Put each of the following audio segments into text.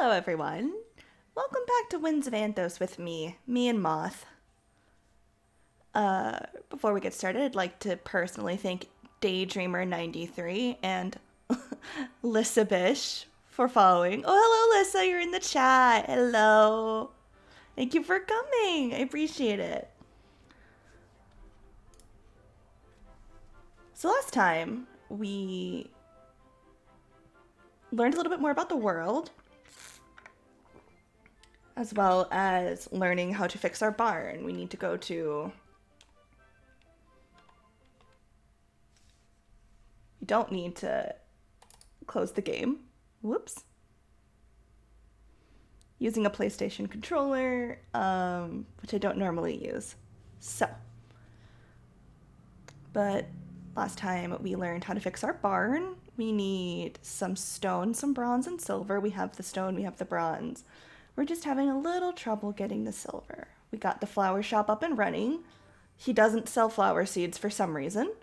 Hello, everyone. Welcome back to Winds of Anthos with me and Moth. Before we get started, I'd like to personally thank Daydreamer93 and Lissa Bish for following. Oh, hello, Lissa. You're in the chat. Hello. Thank you for coming. I appreciate it. So last time, we learned a little bit more about the world, as well as learning how to fix our barn. We need to go to... You don't need to close the game. Whoops. Using a PlayStation controller, which I don't normally use. But last time we learned how to fix our barn. We need some stone, some bronze, and silver. We have the stone, we have the bronze. We're just having a little trouble getting the silver. We got the flower shop up and running. He doesn't sell flower seeds for some reason,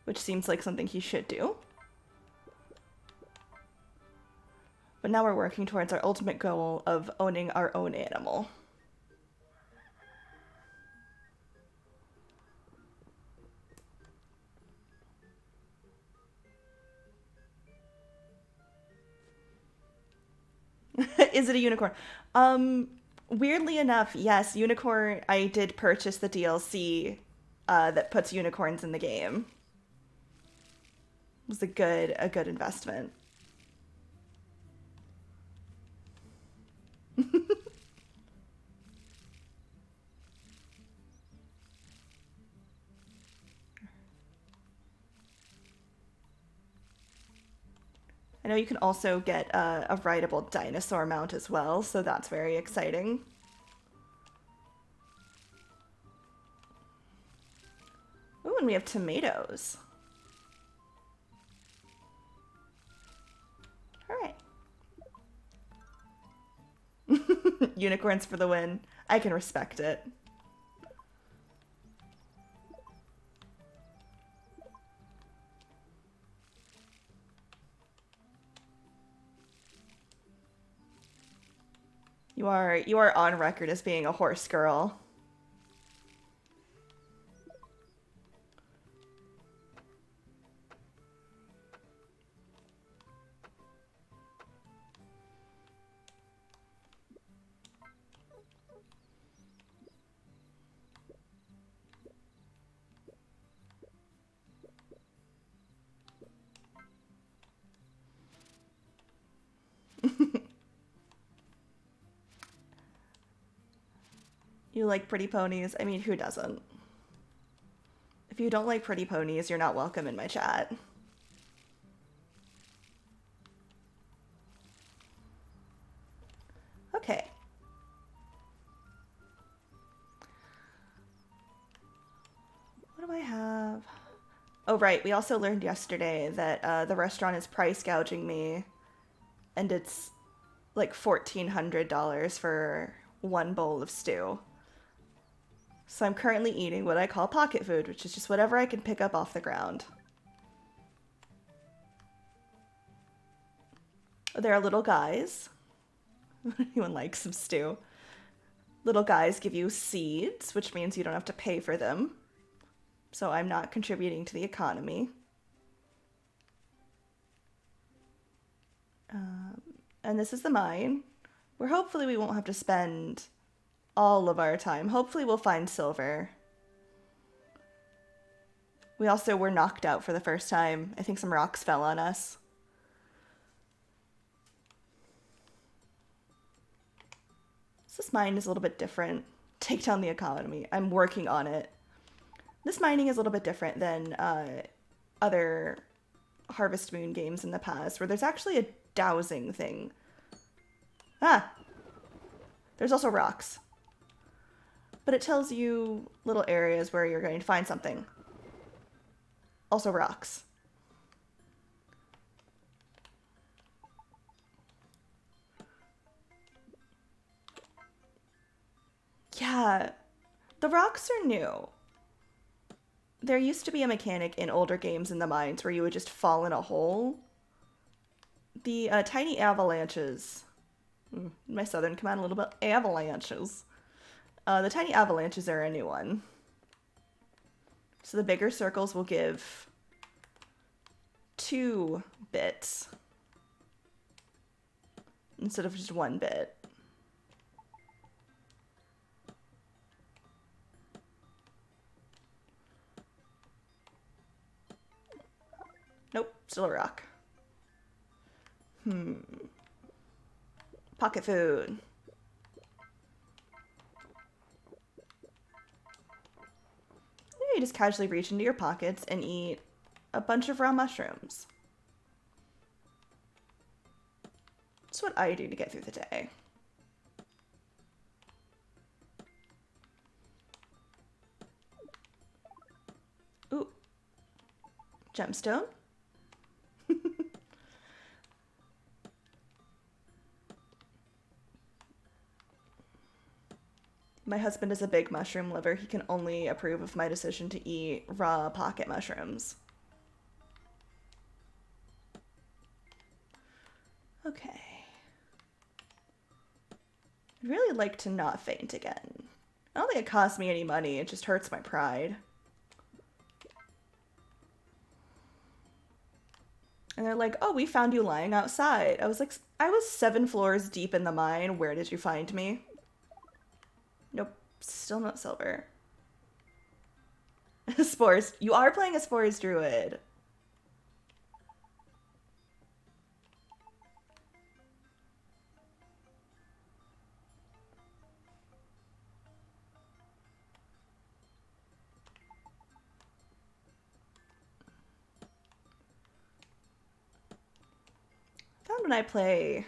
which seems like something he should do. But now we're working towards our ultimate goal of owning our own animal. Is it a unicorn? Weirdly enough, yes, unicorn. I did purchase the DLC that puts unicorns in the game. It was a good investment. I know you can also get a rideable dinosaur mount as well, so that's very exciting. Ooh, and we have tomatoes. All right. Unicorns for the win. I can respect it. You are on record as being a horse girl. You like pretty ponies? I mean, who doesn't? If you don't like pretty ponies, you're not welcome in my chat. Okay. What do I have? Oh, right. We also learned yesterday that the restaurant is price gouging me, and it's like $1,400 for one bowl of stew. So I'm currently eating what I call pocket food, which is just whatever I can pick up off the ground. There are little guys. Anyone likes some stew? Little guys give you seeds, which means you don't have to pay for them. So I'm not contributing to the economy. And this is the mine, where hopefully we won't have to spend all of our time. Hopefully we'll find silver. We also were knocked out for the first time. I think some rocks fell on us. So this mine is a little bit different. Take down the economy. I'm working on it. This mining is a little bit different than other Harvest Moon games in the past, where there's actually a dowsing thing. Ah! There's also rocks. But it tells you little areas where you're going to find something. Also rocks. Yeah, the rocks are new. There used to be a mechanic in older games in the mines where you would just fall in a hole, The tiny avalanches. My southern come out a little bit. Avalanches. The tiny avalanches are a new one. So the bigger circles will give 2 bits instead of just 1 bit. Nope, still a rock. Pocket food. You just casually reach into your pockets and eat a bunch of raw mushrooms. That's what I do to get through the day. Ooh. Gemstone. My husband is a big mushroom lover. He can only approve of my decision to eat raw pocket mushrooms. Okay. I'd really like to not faint again. I don't think it costs me any money. It just hurts my pride. And they're like, oh, we found you lying outside. I was like, I was 7 floors deep in the mine. Where did you find me? Nope, still not silver. Spores. You are playing a Spores Druid. Found when I play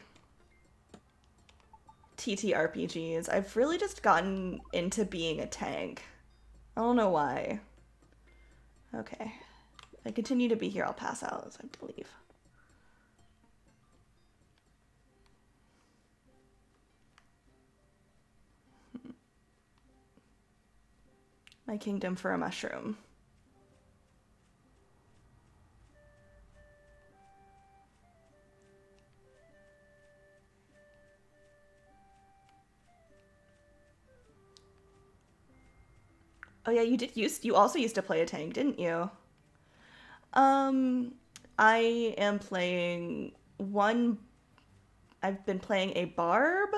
TTRPGs, I've really just gotten into being a tank. I don't know why. Okay. If I continue to be here, I'll pass out, so I have to leave. My kingdom for a mushroom. Oh yeah, you also used to play a tank, didn't you? I am playing one. I've been playing a barb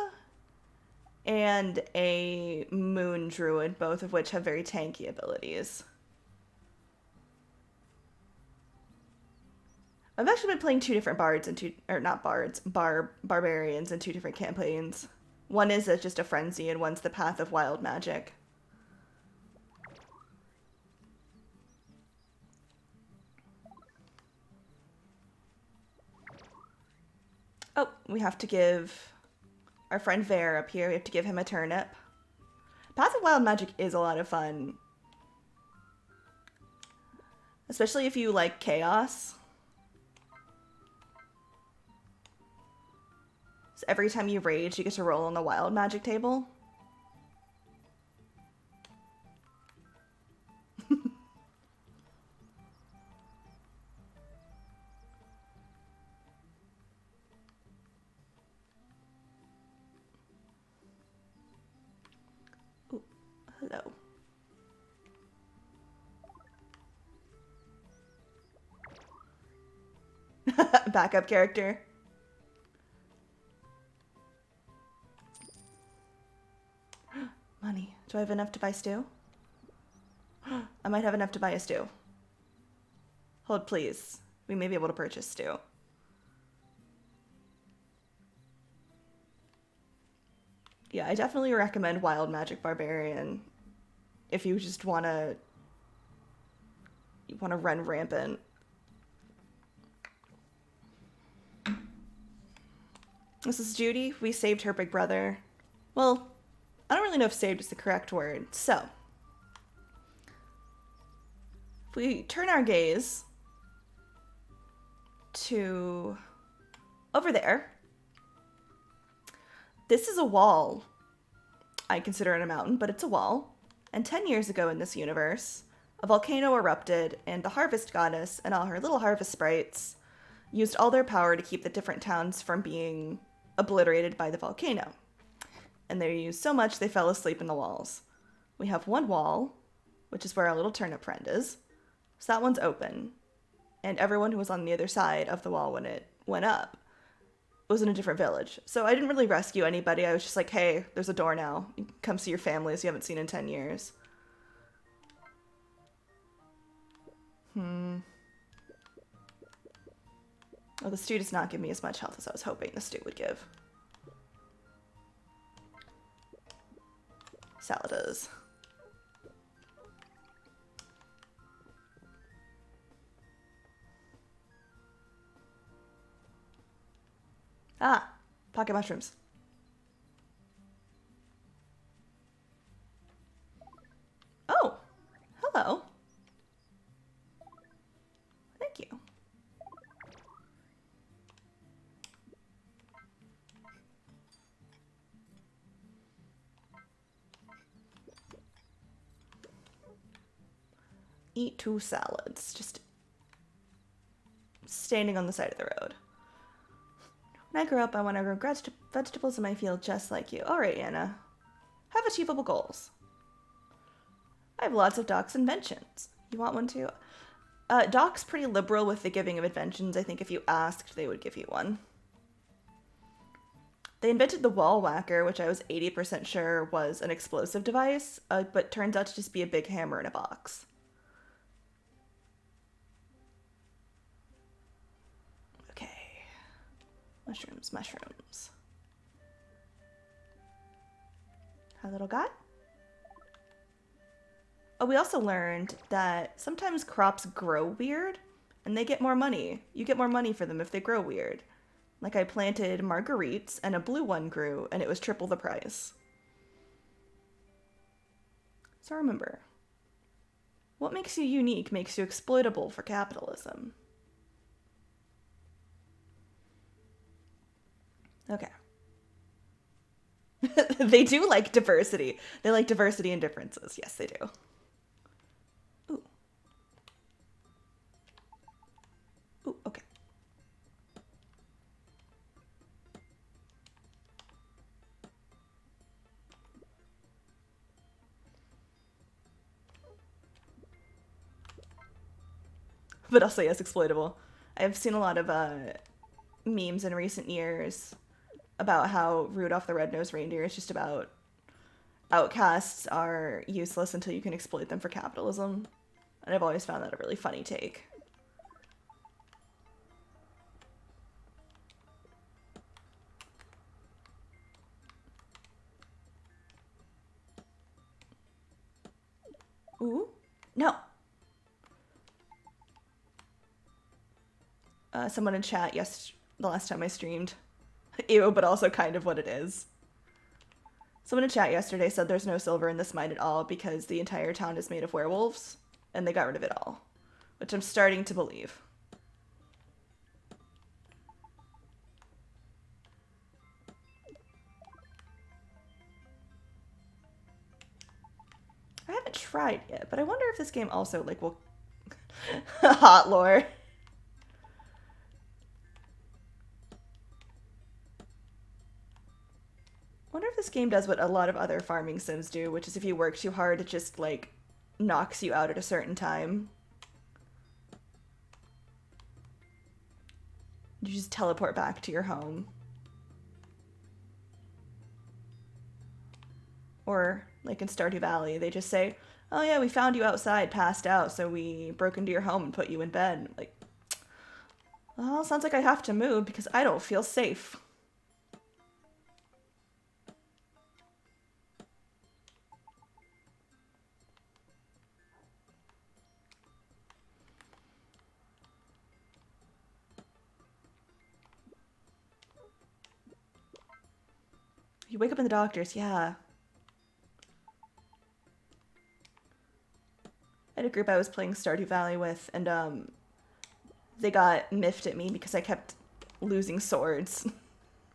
and a moon druid, both of which have very tanky abilities. I've actually been playing 2 different bards and barbarians in 2 different campaigns. One is just a frenzy, and one's the path of wild magic. Oh, we have to give our friend Vare up here, we have to give him a turnip. Path of Wild Magic is a lot of fun. Especially if you like chaos. So every time you rage, you get to roll on the wild magic table. Ooh, hello. Backup character. Money. Do I have enough to buy stew? I might have enough to buy a stew. Hold, please. We may be able to purchase stew. Yeah, I definitely recommend Wild Magic Barbarian if you just want to run rampant. This is Judy. We saved her big brother. Well, I don't really know if saved is the correct word. So, if we turn our gaze to over there, this is a wall. I consider it a mountain, but it's a wall. And 10 years ago in this universe, a volcano erupted, and the harvest goddess and all her little harvest sprites used all their power to keep the different towns from being obliterated by the volcano. And they used so much they fell asleep in the walls. We have one wall, which is where our little turnip friend is. So that one's open. And everyone who was on the other side of the wall when it went up was in a different village. So I didn't really rescue anybody. I was just like, hey, there's a door now. You can come see your families you haven't seen in 10 years. Oh, the stew does not give me as much health as I was hoping the stew would give. Salad is. Ah, pocket mushrooms. Oh, hello. Thank you. Eat 2 salads. Just standing on the side of the road. When I grow up, I want to grow vegetables in my field just like you. All right, Anna. Have achievable goals. I have lots of Doc's inventions. You want one too? Doc's pretty liberal with the giving of inventions. I think if you asked, they would give you one. They invented the wall whacker, which I was 80% sure was an explosive device, but turns out to just be a big hammer in a box. Okay. Mushrooms, mushrooms. Our little guy? Oh, we also learned that sometimes crops grow weird, and they get more money. You get more money for them if they grow weird. Like I planted marguerites, and a blue one grew, and it was triple the price. So remember, what makes you unique makes you exploitable for capitalism. Okay. They do like diversity. They like diversity and differences. Yes, they do. Ooh. Ooh, okay. But also, yes, exploitable. I've seen a lot of memes in recent years about how Rudolph the Red-Nosed Reindeer is just about outcasts are useless until you can exploit them for capitalism. And I've always found that a really funny take. Ooh. No. Someone in chat, yes, the last time I streamed. Ew, but also kind of what it is. Someone in chat yesterday said there's no silver in this mine at all because the entire town is made of werewolves, and they got rid of it all. Which I'm starting to believe. I haven't tried yet, but I wonder if this game also, like, will... Hot lore. I wonder if this game does what a lot of other farming sims do, which is if you work too hard, it just, like, knocks you out at a certain time. You just teleport back to your home. Or, like in Stardew Valley, they just say, oh yeah, we found you outside, passed out, so we broke into your home and put you in bed. Like, well, sounds like I have to move because I don't feel safe. You wake up in the doctor's, yeah. I had a group I was playing Stardew Valley with, and they got miffed at me because I kept losing swords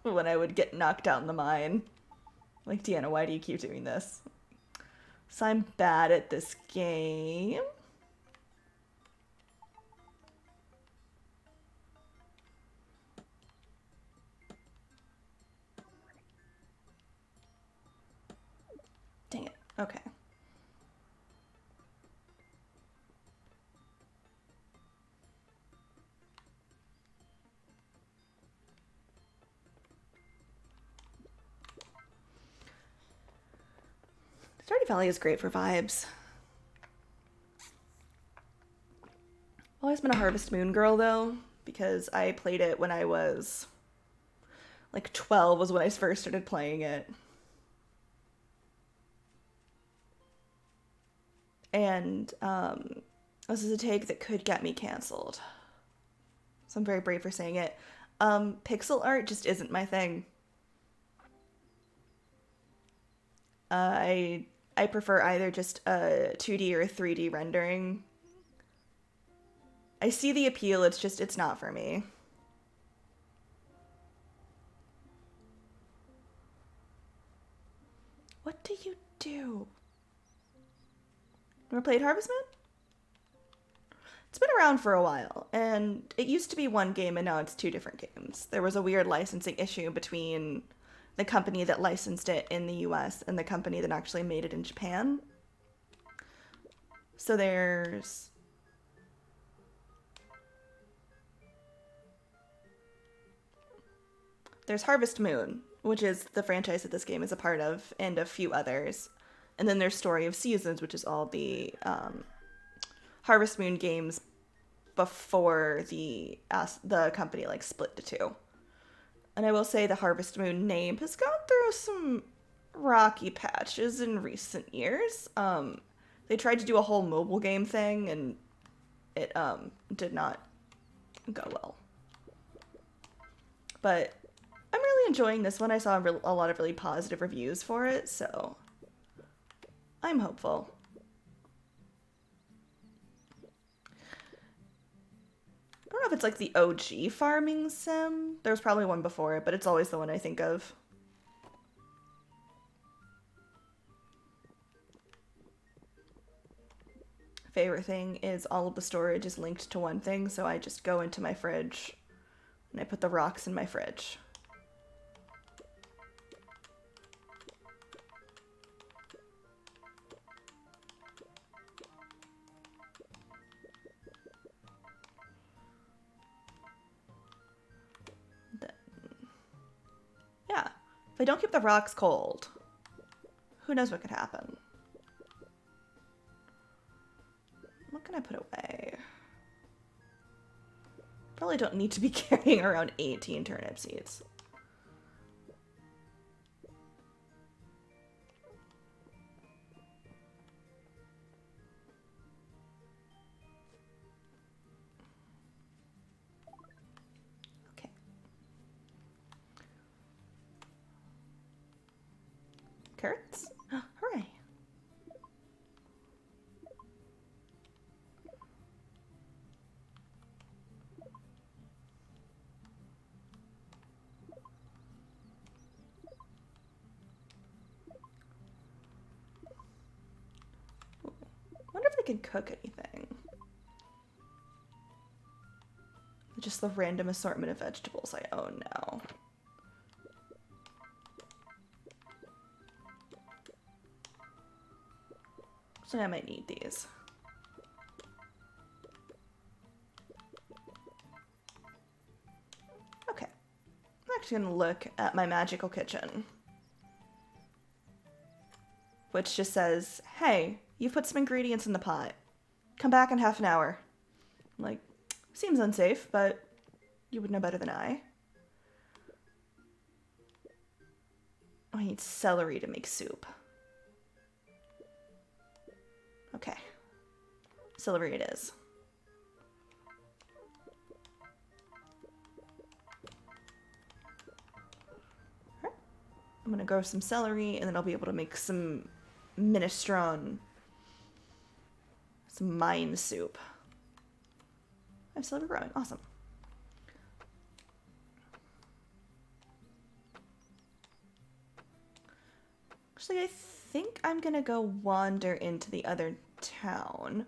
when I would get knocked out in the mine. Like, Deanna, why do you keep doing this? So I'm bad at this game. Okay. Stardew Valley is great for vibes. I've always been a Harvest Moon girl, though, because I played it when I was, like, 12 was when I first started playing it. And this is a take that could get me canceled. So I'm very brave for saying it. Pixel art just isn't my thing. I prefer either just a 2D or a 3D rendering. I see the appeal, it's not for me. What do you do? Ever played Harvest Moon? It's been around for a while, and it used to be one game and now it's two different games. There was a weird licensing issue between the company that licensed it in the US and the company that actually made it in Japan. So there's Harvest Moon, which is the franchise that this game is a part of, and a few others. And then there's Story of Seasons, which is all the Harvest Moon games before the company like split to two. And I will say the Harvest Moon name has gone through some rocky patches in recent years. They tried to do a whole mobile game thing, and it did not go well. But I'm really enjoying this one. I saw a lot of really positive reviews for it, so I'm hopeful. I don't know if it's like the OG farming sim. There's probably one before it, but it's always the one I think of. Favorite thing is all of the storage is linked to one thing, so I just go into my fridge and I put the rocks in my fridge. Yeah, if I don't keep the rocks cold, who knows what could happen. What can I put away? Probably don't need to be carrying around 18 turnip seeds. Okay. Carrots? Hooray. Wonder if I can cook anything. Just the random assortment of vegetables I own now. So I might need these. Okay. I'm actually gonna look at my magical kitchen, which just says, hey, you've put some ingredients in the pot. Come back in half an hour. I'm like, seems unsafe, but you would know better than I. Oh, I need celery to make soup. Okay. Celery it is. Right. I'm gonna grow some celery, and then I'll be able to make some minestrone. Some mine soup. I have celery growing. Awesome. Actually, I think I'm gonna go wander into the other town.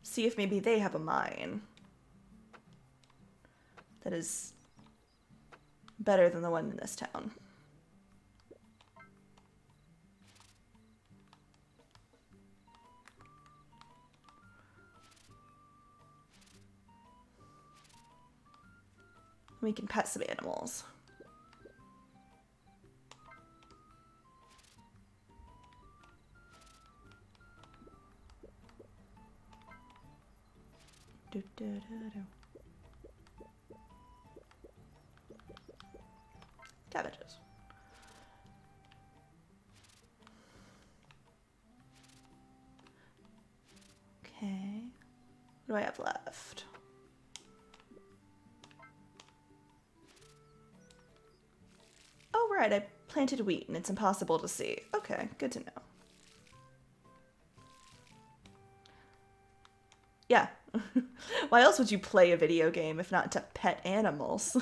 See if maybe they have a mine that is better than the one in this town. We can pet some animals. Do, do, do, do. Cabbages. Okay. What do I have left? Oh, right. I planted wheat and it's impossible to see. Okay, good to know. Yeah. Why else would you play a video game if not to pet animals?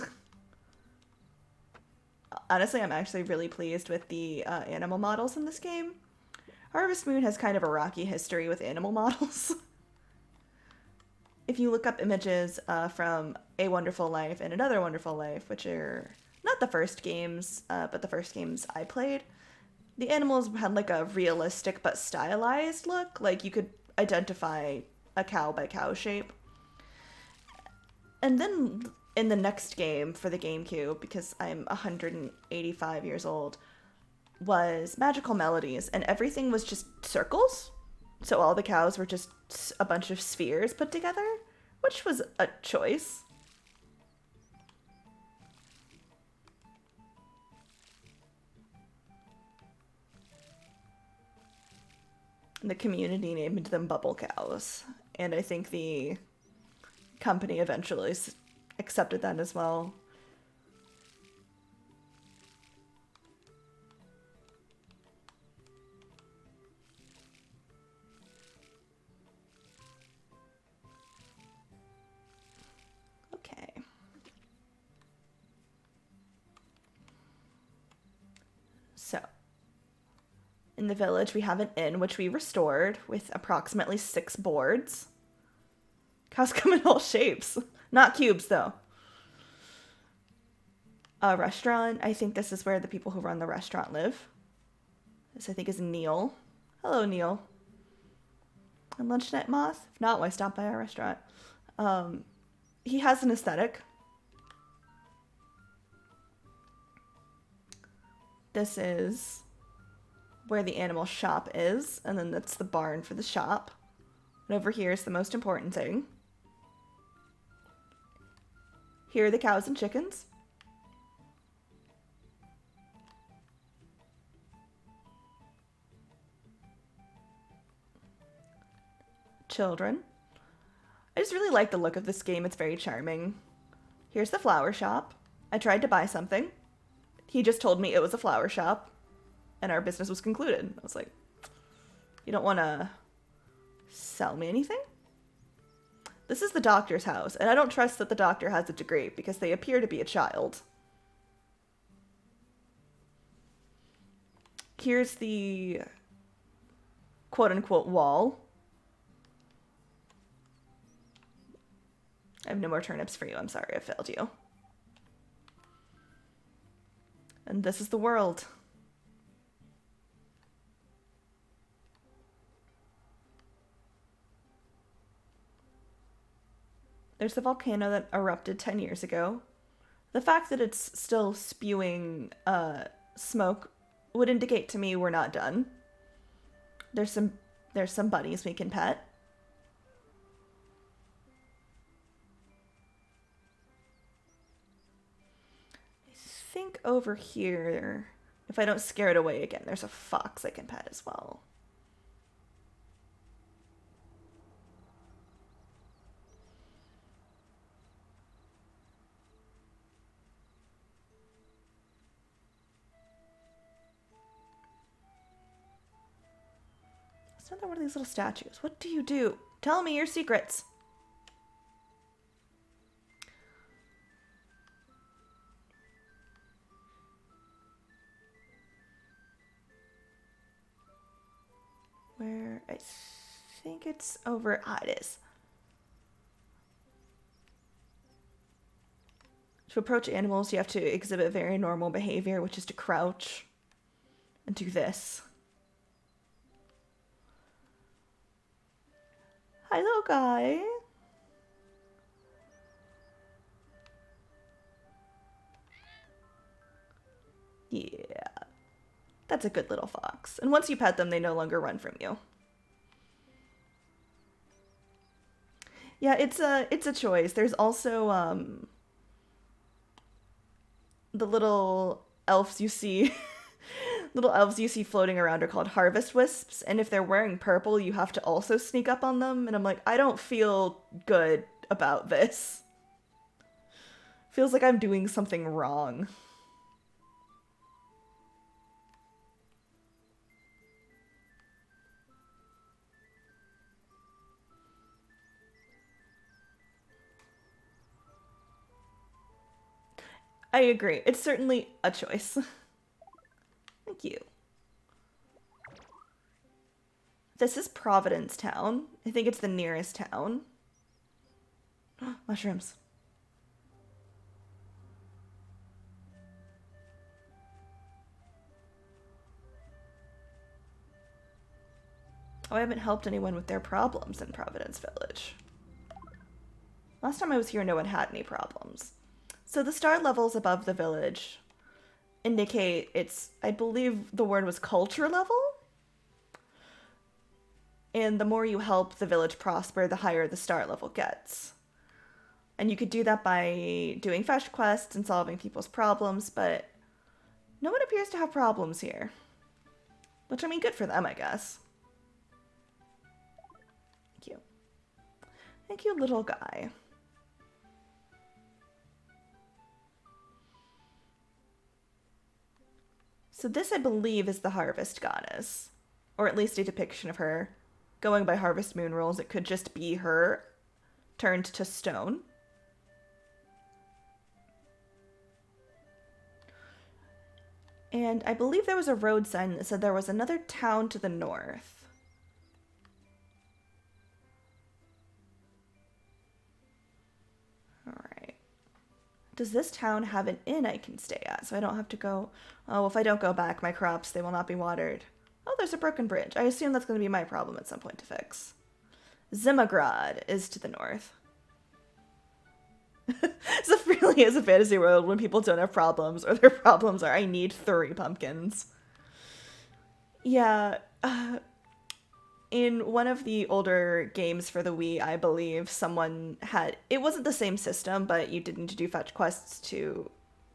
Honestly, I'm actually really pleased with the animal models in this game. Harvest Moon has kind of a rocky history with animal models. If you look up images from A Wonderful Life and Another Wonderful Life, which are not the first games, but the first games I played, the animals had like a realistic but stylized look. Like you could identify a cow by cow shape. And then in the next game for the GameCube, because I'm 185 years old, was Magical Melodies, and everything was just circles. So all the cows were just a bunch of spheres put together, which was a choice. And the community named them Bubble Cows, and I think the company eventually accepted that as well. Okay. So, in the village, we have an inn, which we restored with approximately 6 boards. Cows come in all shapes. Not cubes, though. A restaurant. I think this is where the people who run the restaurant live. This, I think, is Neil. Hello, Neil. And lunch at Moth? If not, why stop by our restaurant? He has an aesthetic. This is where the animal shop is, and then that's the barn for the shop. And over here is the most important thing. Here are the cows and chickens. Children. I just really like the look of this game. It's very charming. Here's the flower shop. I tried to buy something. He just told me it was a flower shop, and our business was concluded. I was like, you don't want to sell me anything? This is the doctor's house, and I don't trust that the doctor has a degree because they appear to be a child. Here's the quote-unquote wall. I have no more turnips for you. I'm sorry, I failed you. And this is the world. There's the volcano that erupted 10 years ago. The fact that it's still spewing smoke would indicate to me we're not done. There's some bunnies we can pet. I think over here, if I don't scare it away again, there's a fox I can pet as well. It's another one of these little statues. What do you do? Tell me your secrets. Where I think it's over. Ah, it is. To approach animals, you have to exhibit very normal behavior, which is to crouch and do this. Hi, little guy. that's a good little fox. And once you pet them, they no longer run from you. Yeah, it's a choice. There's also the little elves you see little elves you see floating around are called harvest wisps, and if they're wearing purple, you have to also sneak up on them, and I'm like, I don't feel good about this. Feels like I'm doing something wrong. I agree. It's certainly a choice. Thank you. This is Providence Town. I think it's the nearest town. Mushrooms. Oh, I haven't helped anyone with their problems in Providence Village. Last time I was here, no one had any problems. So the star levels above the village indicate it's, I believe the word was culture level? And the more you help the village prosper, the higher the star level gets. And you could do that by doing fetch quests and solving people's problems, but no one appears to have problems here. Which, I mean, good for them, I guess. Thank you. Thank you, little guy. So this, I believe, is the Harvest Goddess. Or at least a depiction of her. Going by Harvest Moon rules, it could just be her turned to stone. And I believe there was a road sign that said there was another town to the north. Alright. Does this town have an inn I can stay at so I don't have to go... Oh, if I don't go back, my crops, they will not be watered. Oh, there's a broken bridge. I assume that's going to be my problem at some point to fix. Zimagrad is to the north. So it really is a fantasy world when people don't have problems, or their problems are, I need 3 pumpkins. Yeah, in one of the older games for the Wii, I believe someone had... It wasn't the same system, but you did need to do fetch quests to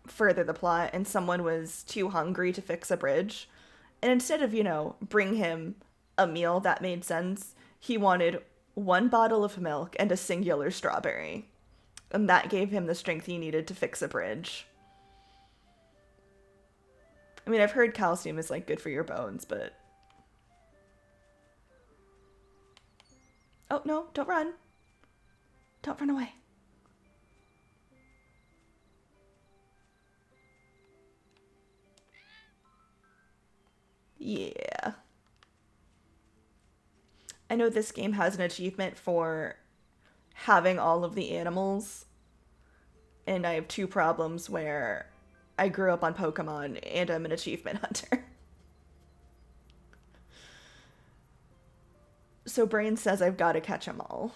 further the plot, and someone was too hungry to fix a bridge. And instead of, you know, bring him a meal that made sense, he wanted 1 bottle of milk and a singular strawberry. And that gave him the strength he needed to fix a bridge. I mean, I've heard calcium is, like, good for your bones, but... Oh, no, don't run. Don't run away. Yeah. I know this game has an achievement for having all of the animals, and I have 2 problems where I grew up on Pokemon and I'm an achievement hunter. So Brain says I've got to catch them all.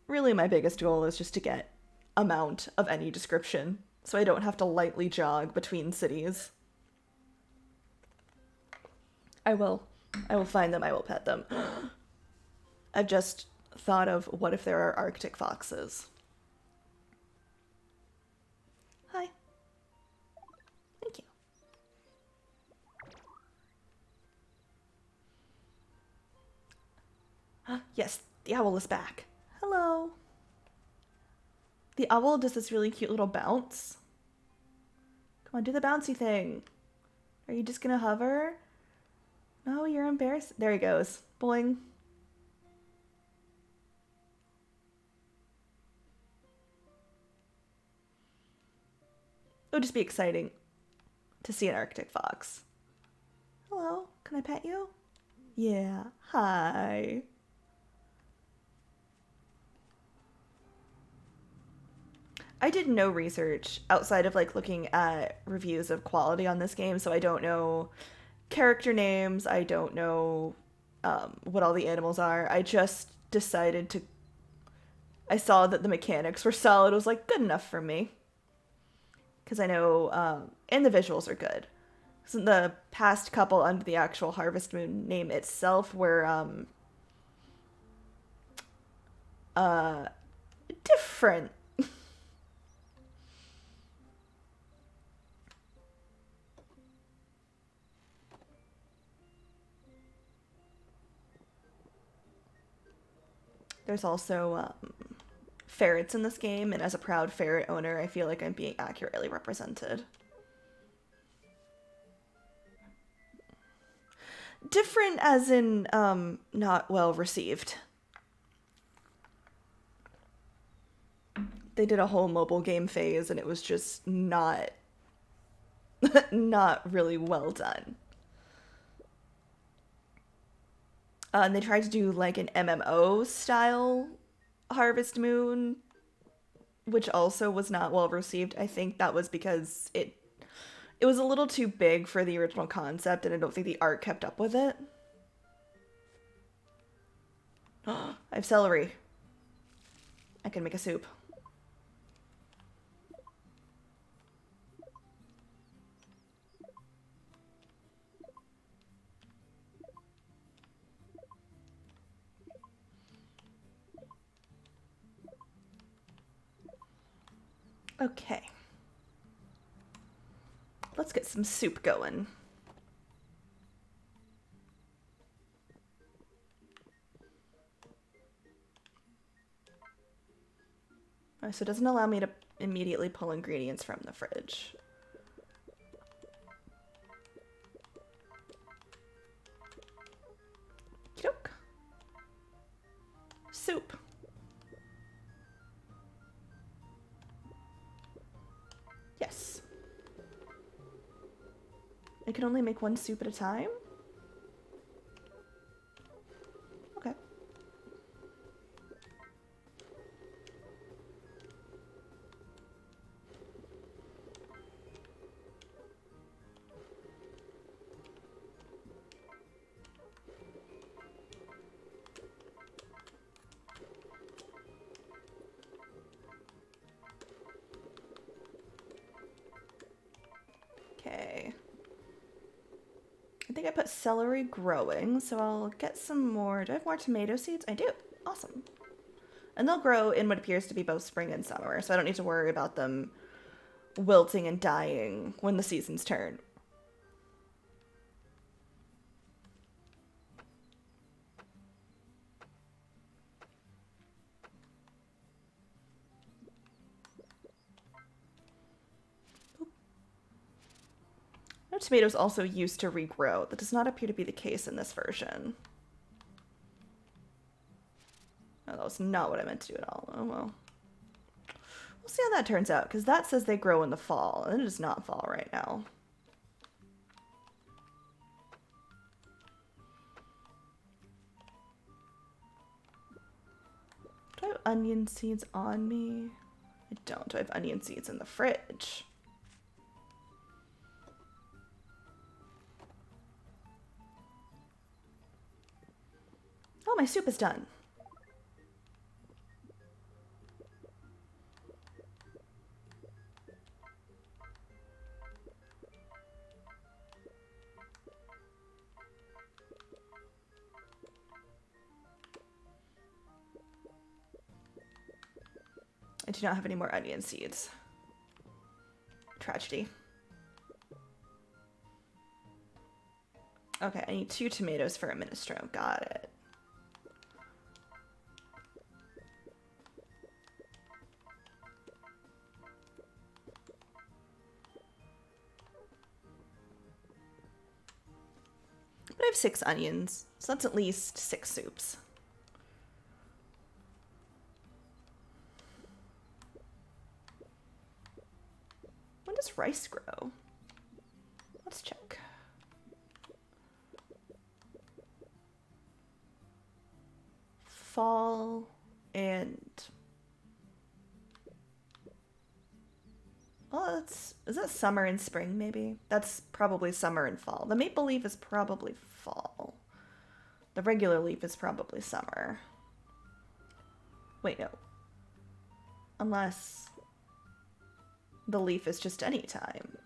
Really, my biggest goal is just to get a mount of any description, so I don't have to lightly jog between cities. I will find them, I will pet them. I've just thought of what if there are Arctic foxes. Hi. Thank you. Yes, the owl is back. Hello. The owl does this really cute little bounce. Come on, do the bouncy thing. Are you just gonna hover? No, you're embarrassed. There he goes. Boing. It would just be exciting to see an Arctic fox. Hello, can I pet you? Yeah, hi. I did no research outside of like looking at reviews of quality on this game, so I don't know character names, I don't know what all the animals are. I just decided to... I saw that the mechanics were solid. I was like, good enough for me. because I know, and the visuals are good. So the past couple under the actual Harvest Moon name itself were different. There's also ferrets in this game, and as a proud ferret owner, I feel like I'm being accurately represented. Different as in not well received. They did a whole mobile game phase and it was just not not really well done. And they tried to do like an MMO style Harvest Moon, which also was not well received. I think that was because it was a little too big for the original concept, and I don't think the art kept up with it. I have celery. I can make a soup. Okay. Let's get some soup going. So it doesn't allow me to immediately pull ingredients from the fridge. Okey-doke. Soup. Yes. I can only make one soup at a time? Okay. Okay. I think I put celery growing, so I'll get some more. Do I have more tomato seeds? I do. Awesome. And they'll grow in what appears to be both spring and summer, so I don't need to worry about them wilting and dying when the seasons turn. No, tomatoes also used to regrow. That does not appear to be the case in this version. Oh, that was not what I meant to do at all. Oh well. We'll see how that turns out, because that says they grow in the fall, and it does not fall right now. Do I have onion seeds on me? I don't. Do I have onion seeds in the fridge? Oh, my soup is done. I do not have any more onion seeds. Tragedy. Okay, I need 2 tomatoes for a minestrone. Got it. But I have 6 onions, so that's at least 6 soups. When does rice grow? Let's check. Fall and... Well, is that summer and spring, maybe? That's probably summer and fall. The maple leaf is probably fall. The regular leaf is probably summer. Wait, no. Unless... The leaf is just any time.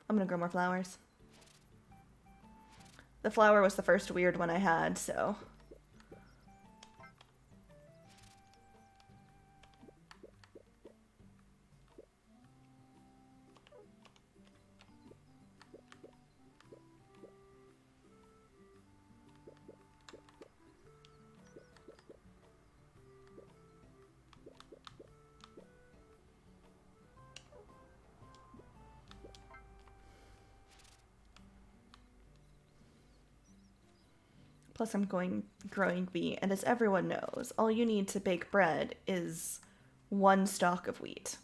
I'm gonna grow more flowers. The flower was the first weird one I had, so... Plus I'm growing wheat, and as everyone knows, all you need to bake bread is 1 stalk of wheat.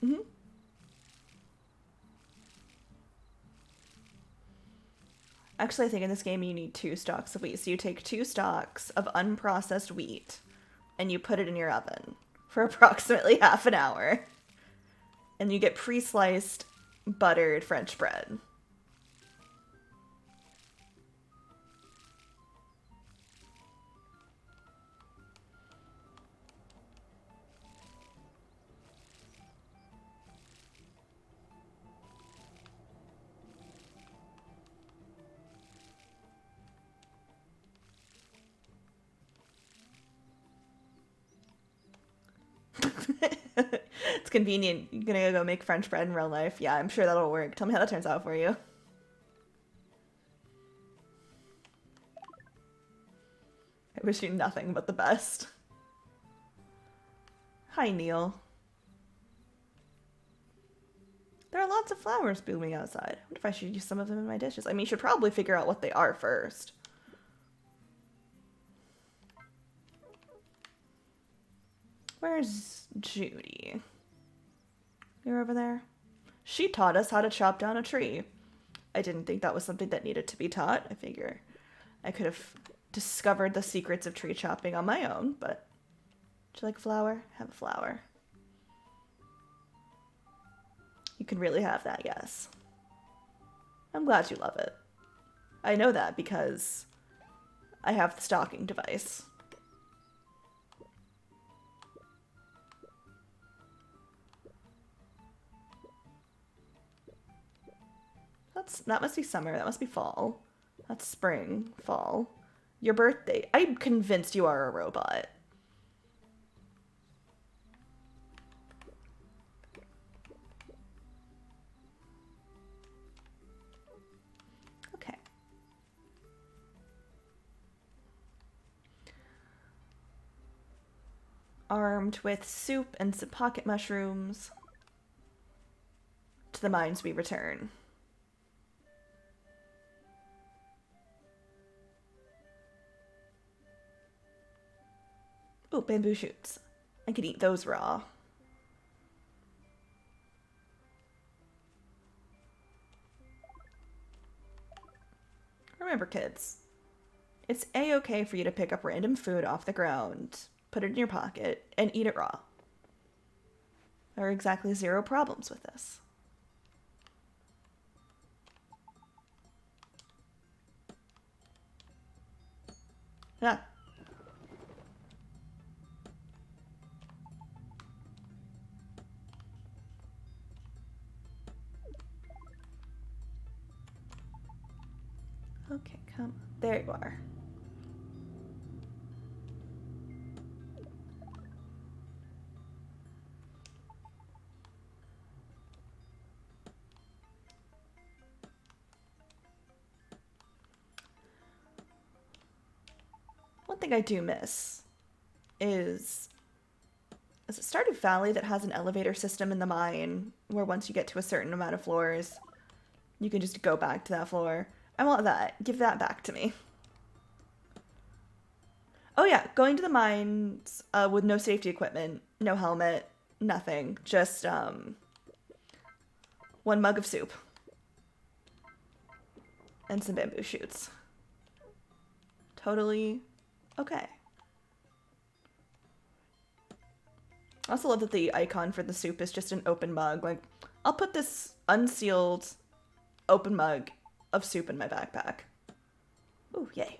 Mm-hmm. Actually, I think in this game you need 2 stalks of wheat. So you take 2 stalks of unprocessed wheat, and you put it in your oven for approximately half an hour. And you get pre-sliced, buttered French bread. It's convenient. You're gonna go make French bread in real life. Yeah, I'm sure that'll work. Tell me how that turns out for you. I wish you nothing but the best. Hi, Neil. There are lots of flowers blooming outside. I wonder if I should use some of them in my dishes. I mean, you should probably figure out what they are first. Where's Judy? You're over there? She taught us how to chop down a tree. I didn't think that was something that needed to be taught. I figure I could have discovered the secrets of tree chopping on my own, but... Would you like a flower? Have a flower. You can really have that, yes. I'm glad you love it. I know that because I have the stalking device. That must be summer. That must be fall. That's spring, fall. Your birthday. I'm convinced you are a robot. Okay. Armed with soup and some pocket mushrooms, to the mines we return. Oh, bamboo shoots. I could eat those raw. Remember, kids, it's a-okay for you to pick up random food off the ground, put it in your pocket, and eat it raw. There are exactly 0 problems with this. Yeah. Okay, come. There you are. One thing I do miss is a Stardew Valley that has an elevator system in the mine where once you get to a certain amount of floors, you can just go back to that floor. I want that. Give that back to me. Oh yeah, going to the mines with no safety equipment, no helmet, nothing. Just 1 mug of soup. And some bamboo shoots. Totally okay. I also love that the icon for the soup is just an open mug. Like, I'll put this unsealed open mug of soup in my backpack. Ooh, yay.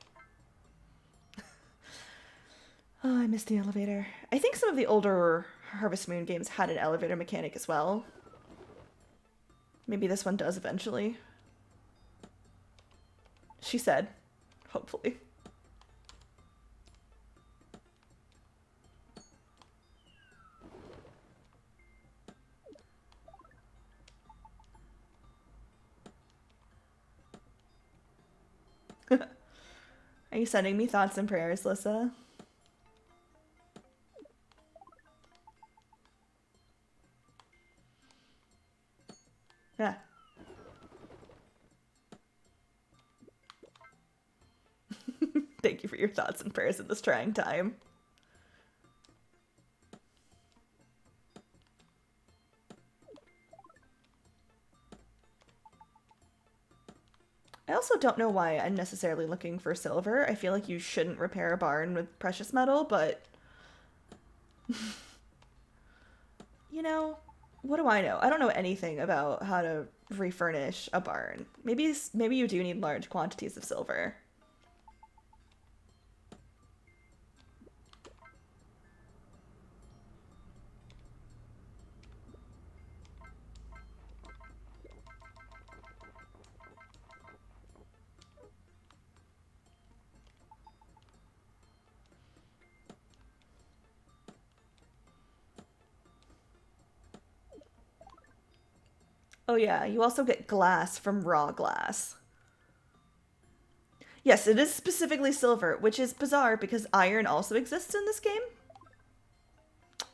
Oh, I miss the elevator. I think some of the older Harvest Moon games had an elevator mechanic as well. Maybe this one does eventually. She said, hopefully. Are you sending me thoughts and prayers, Lissa? Yeah. Thank you for your thoughts and prayers at this trying time. I also don't know why I'm necessarily looking for silver. I feel like you shouldn't repair a barn with precious metal, but... you know, what do I know? I don't know anything about how to refurnish a barn. Maybe you do need large quantities of silver. Oh yeah, you also get glass from raw glass. Yes, it is specifically silver, which is bizarre because iron also exists in this game.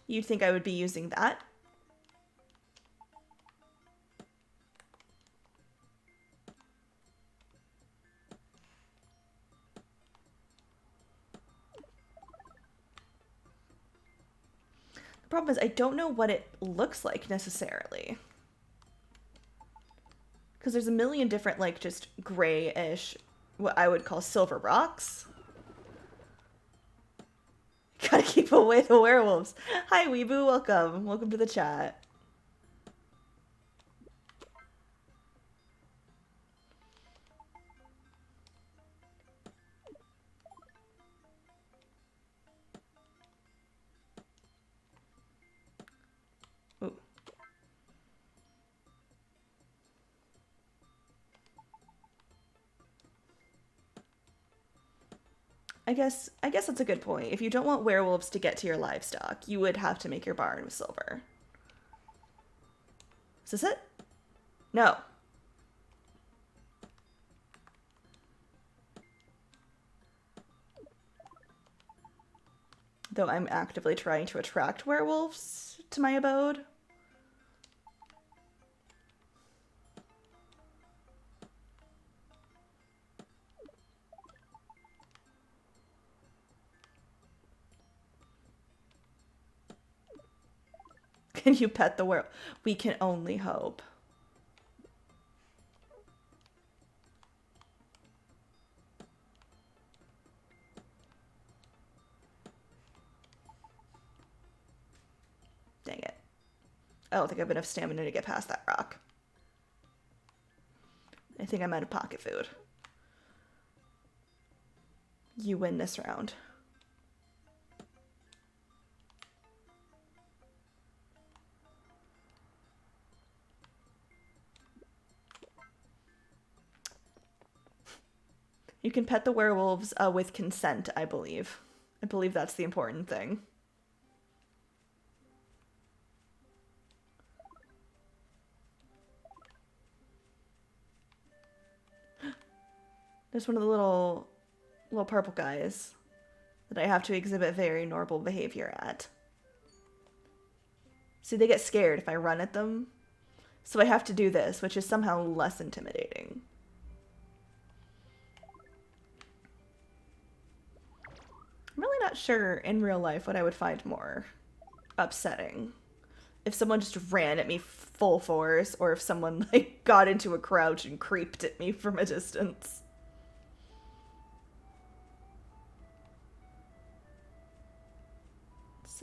You'd think I would be using that. The problem is I don't know what it looks like necessarily. Because there's a million different, like, just grayish, what I would call silver rocks. Gotta keep away the werewolves. Hi, Weeboo. Welcome. Welcome to the chat. Ooh. I guess that's a good point. If you don't want werewolves to get to your livestock, you would have to make your barn with silver. Is this it? No. Though I'm actively trying to attract werewolves to my abode. Can you pet the werewolf? We can only hope. Dang it. I don't think I have enough stamina to get past that rock. I think I'm out of pocket food. You win this round. You can pet the werewolves with consent, I believe. I believe that's the important thing. There's one of the little purple guys that I have to exhibit very normal behavior at. See, they get scared if I run at them. So I have to do this, which is somehow less intimidating. I'm really not sure in real life what I would find more upsetting. If someone just ran at me full force, or if someone like got into a crouch and creeped at me from a distance.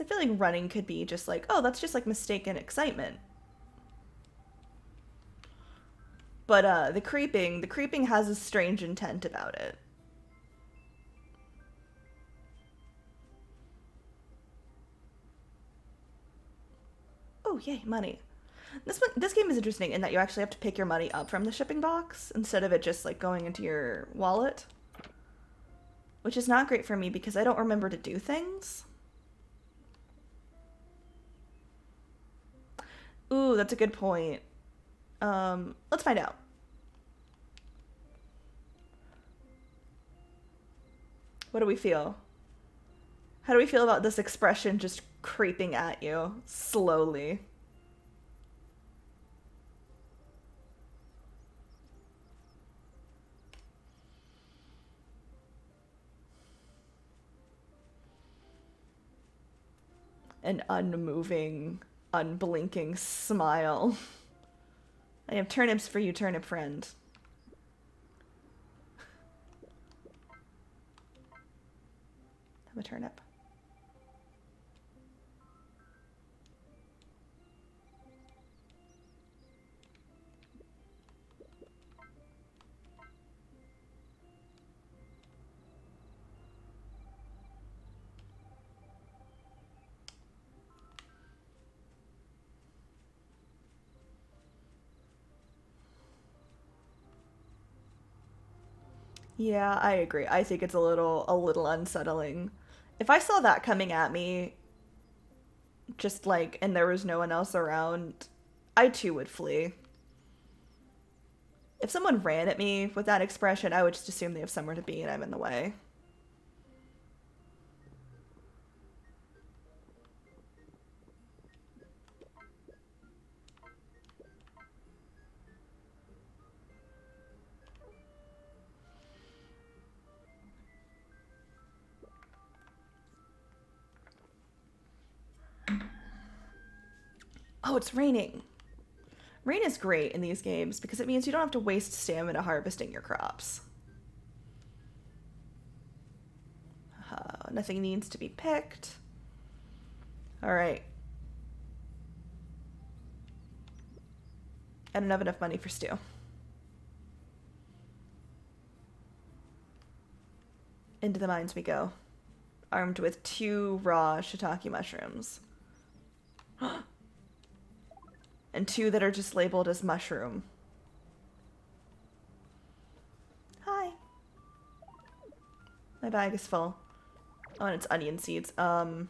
So I feel like running could be just like, oh, that's just like mistaken excitement. But the creeping has a strange intent about it. Oh, yay, money. This game is interesting in that you actually have to pick your money up from the shipping box instead of it just like going into your wallet. Which is not great for me because I don't remember to do things. Ooh, that's a good point. Let's find out. What do we feel? How do we feel about this expression just creeping at you slowly? An unmoving, unblinking smile. I have turnips for you, turnip friend. Have a turnip. Yeah, I agree. I think it's a little unsettling. If I saw that coming at me, just like, and there was no one else around, I too would flee. If someone ran at me with that expression, I would just assume they have somewhere to be and I'm in the way. Oh, it's raining. Rain is great in these games because it means you don't have to waste stamina harvesting your crops. Nothing needs to be picked. All right. I don't have enough money for stew. Into the mines we go. Armed with 2 raw shiitake mushrooms. And 2 that are just labeled as mushroom. Hi. My bag is full. Oh, and it's onion seeds. I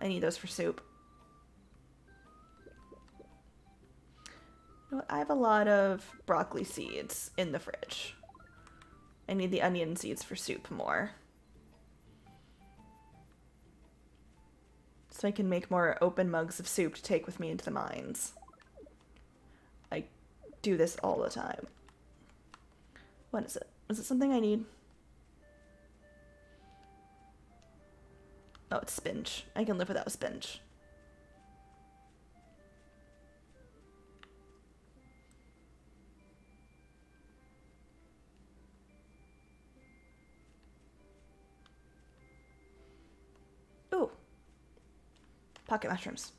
need those for soup. You know what? I have a lot of broccoli seeds in the fridge. I need the onion seeds for soup more. So I can make more open mugs of soup to take with me into the mines. I do this all the time. What is it? Is it something I need? Oh, it's spinach. I can live without spinach. Ooh. Pocket mushrooms.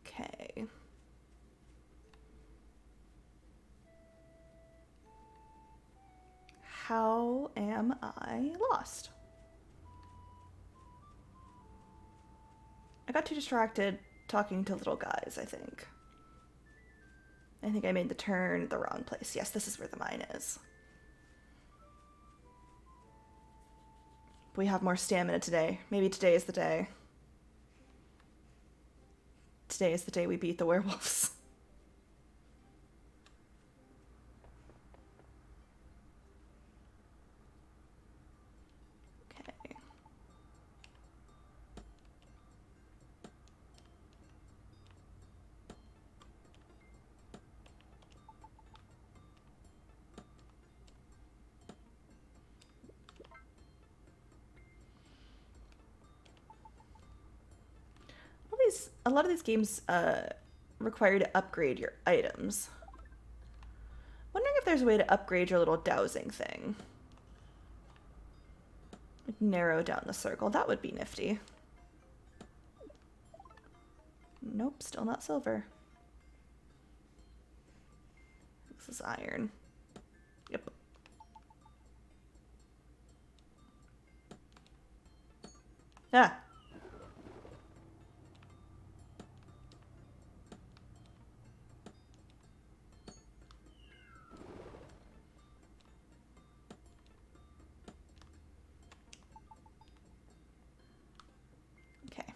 Okay. How am I lost? I got too distracted talking to little guys, I think. I think I made the turn at the wrong place. Yes, this is where the mine is. We have more stamina today. Maybe today is the day. Today is the day we beat the werewolves. Okay. A lot of these games require you to upgrade your items. Wondering if there's a way to upgrade your little dowsing thing. Narrow down the circle. That would be nifty. Nope, still not silver. This is iron. Yep. Ah! Okay.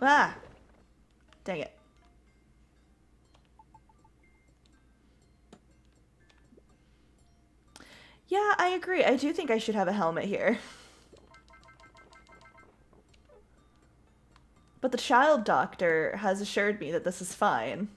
Ah! Dang it. Yeah, I agree. I do think I should have a helmet here. But the child doctor has assured me that this is fine.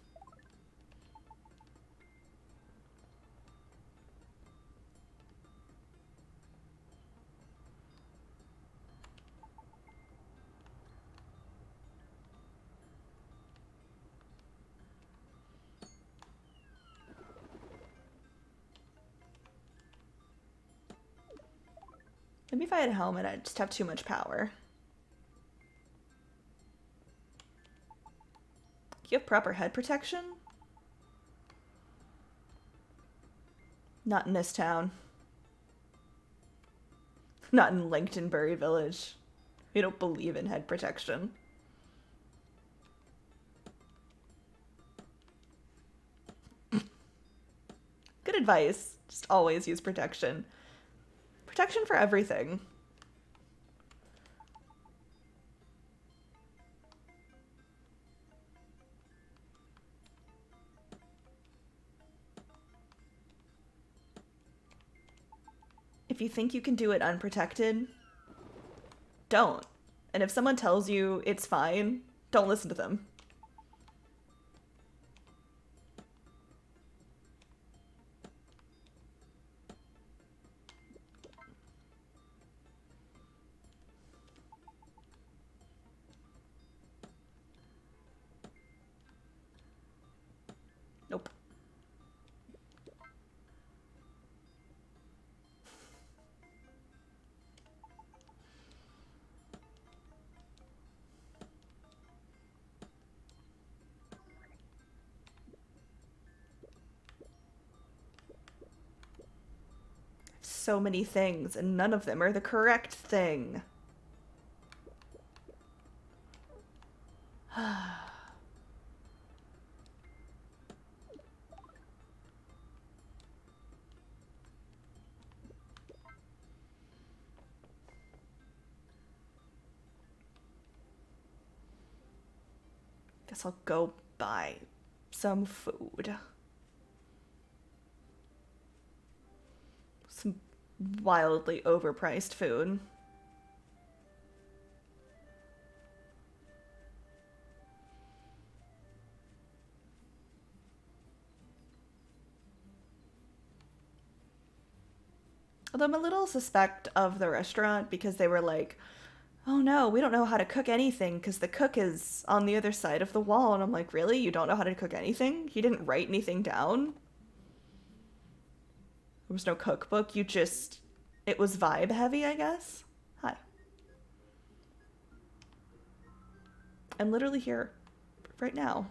Maybe if I had a helmet, I'd just have too much power. You have proper head protection? Not in this town. Not in Lenctenbury Village. We don't believe in head protection. Good advice. Just always use protection. Protection for everything. If you think you can do it unprotected, don't. And if someone tells you it's fine, don't listen to them. Nope. So many things, and none of them are the correct thing. Guess I'll go buy some food. Some wildly overpriced food. Although I'm a little suspect of the restaurant because they were like, oh no, we don't know how to cook anything because the cook is on the other side of the wall. And I'm like, really? You don't know how to cook anything? You didn't write anything down? There was no cookbook. You just... It was vibe heavy, I guess? Hi. I'm literally here right now.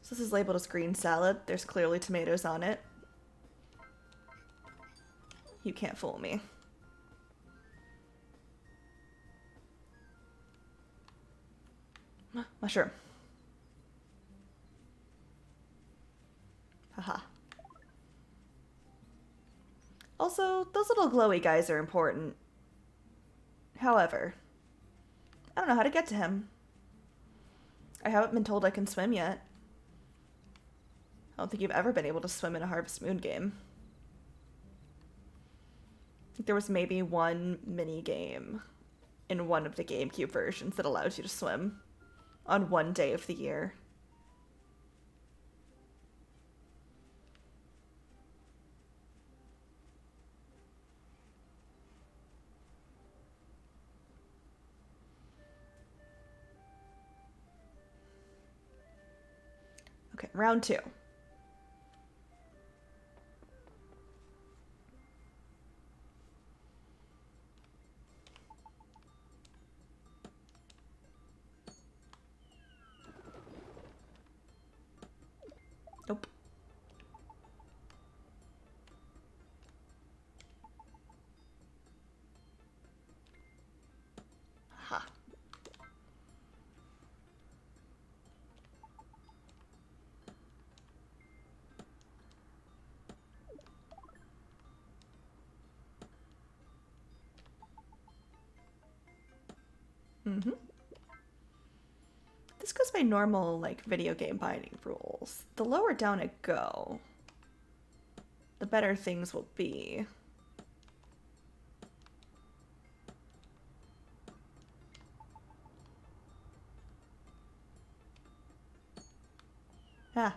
So this is labeled as green salad. There's clearly tomatoes on it. You can't fool me. Mushroom. Haha. Also, those little glowy guys are important. However, I don't know how to get to him. I haven't been told I can swim yet. I don't think you've ever been able to swim in a Harvest Moon game. I think there was maybe one mini game in one of the GameCube versions that allows you to swim. on one day of the year. Okay, round 2. Nope. Ha. Mm-hmm. This goes by normal, like, video game binding rules. The lower down I go, the better things will be. Ah.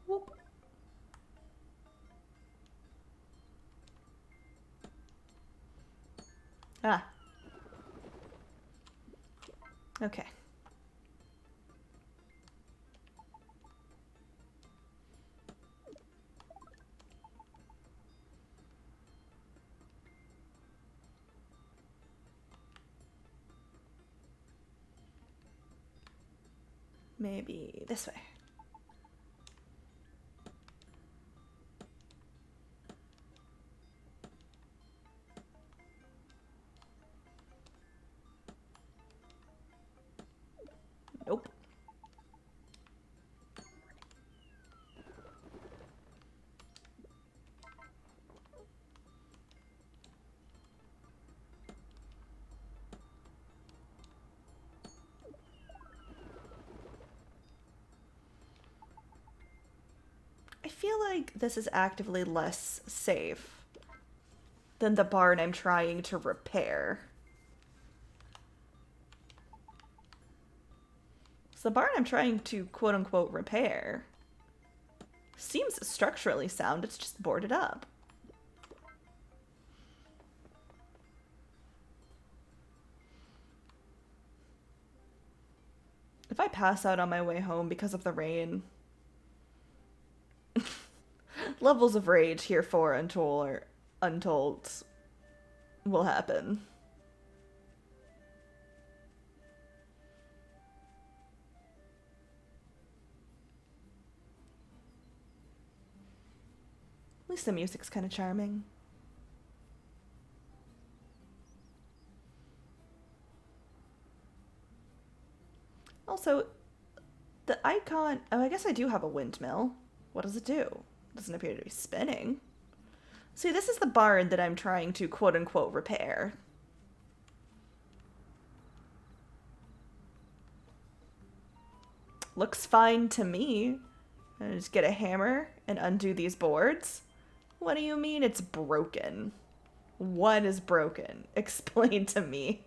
Whoop. Ah. Okay. Maybe this way. Nope. I feel like this is actively less safe than the barn I'm trying to repair. So the barn I'm trying to quote-unquote repair seems structurally sound, it's just boarded up. If I pass out on my way home because of the rain, levels of rage here for untold will happen. At least the music's kind of charming. Also, the icon... Oh, I guess I do have a windmill. What does it do? It doesn't appear to be spinning. See, this is the barn that I'm trying to quote-unquote repair. Looks fine to me. I just get a hammer and undo these boards. What do you mean it's broken? What is broken? Explain to me.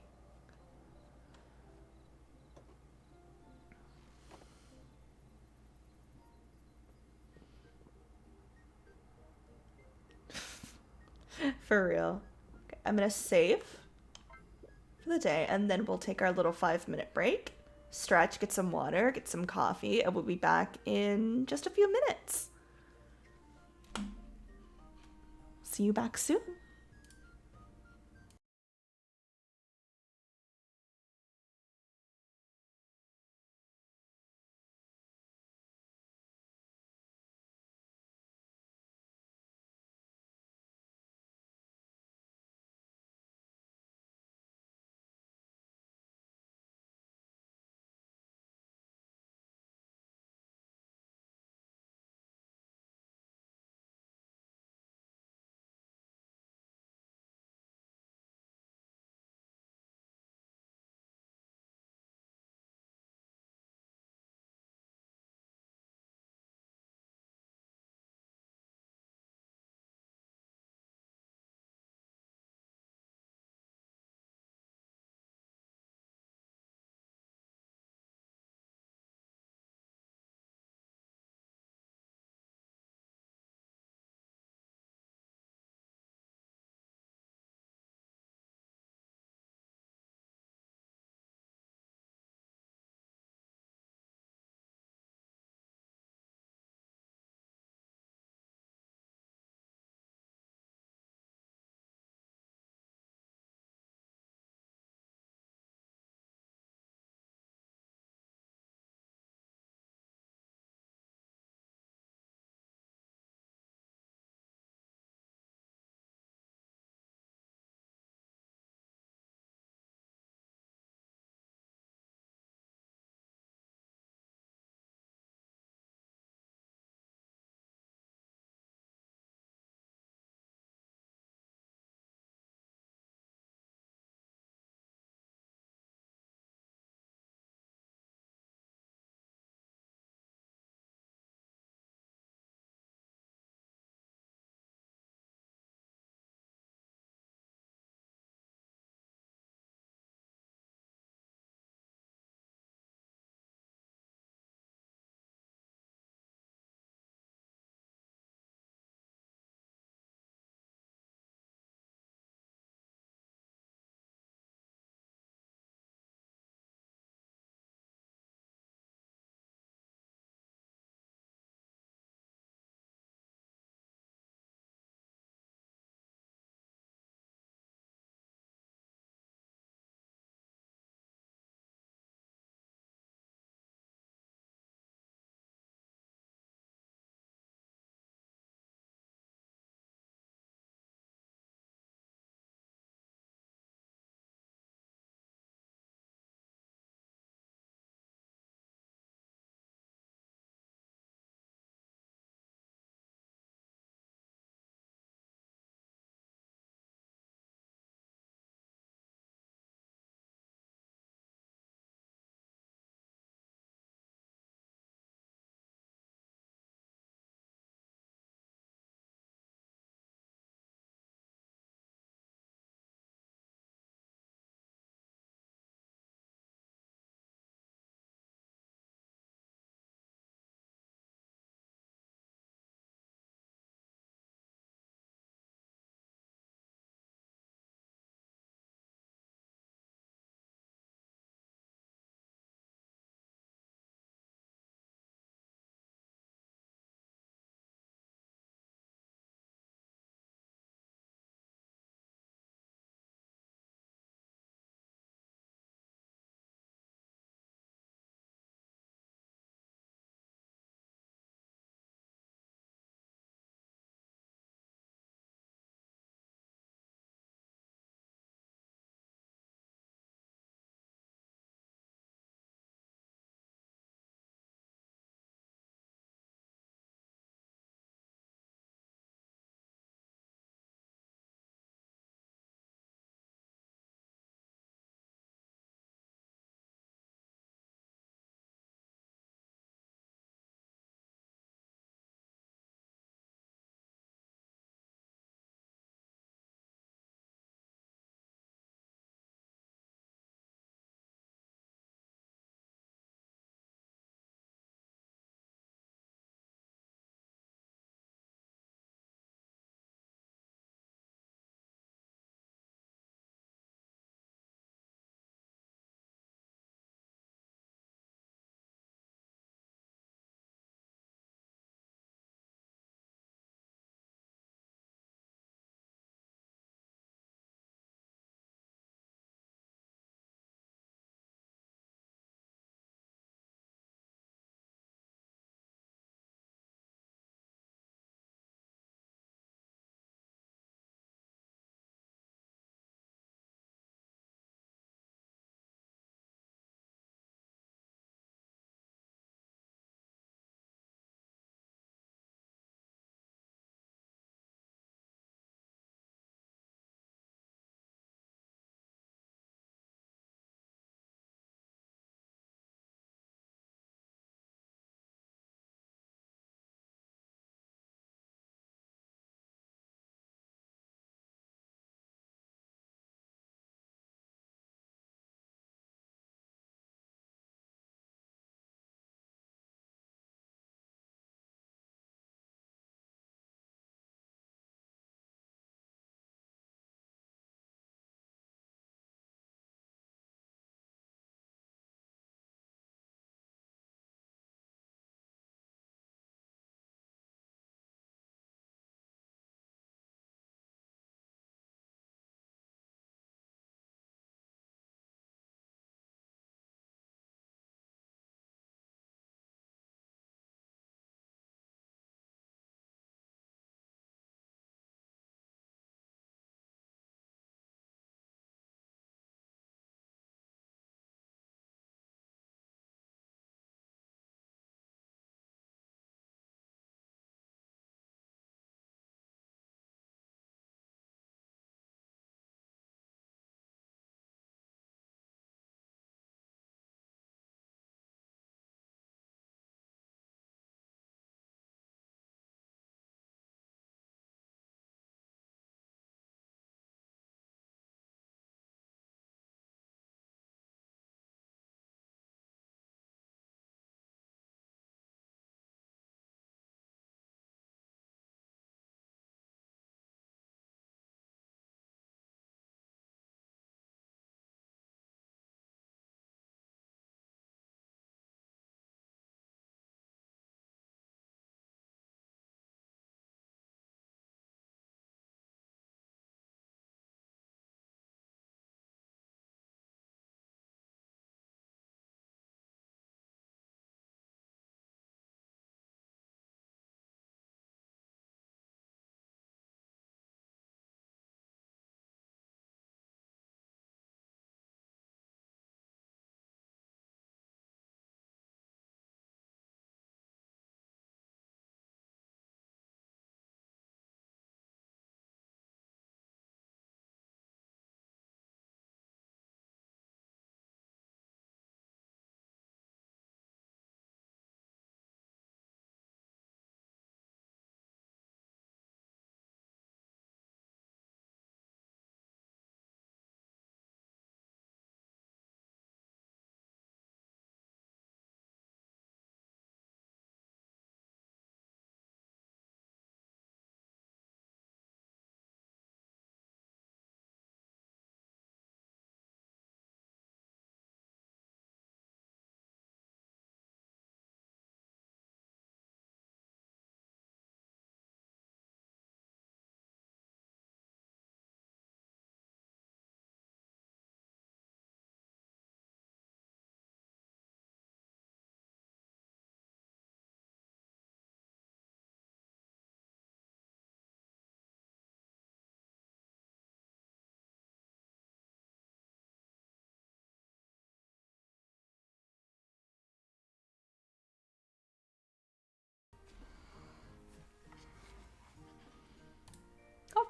For real. Okay, I'm gonna save for the day, and then we'll take our little 5-minute break, stretch, get some water, get some coffee, and we'll be back in just a few minutes. See you back soon.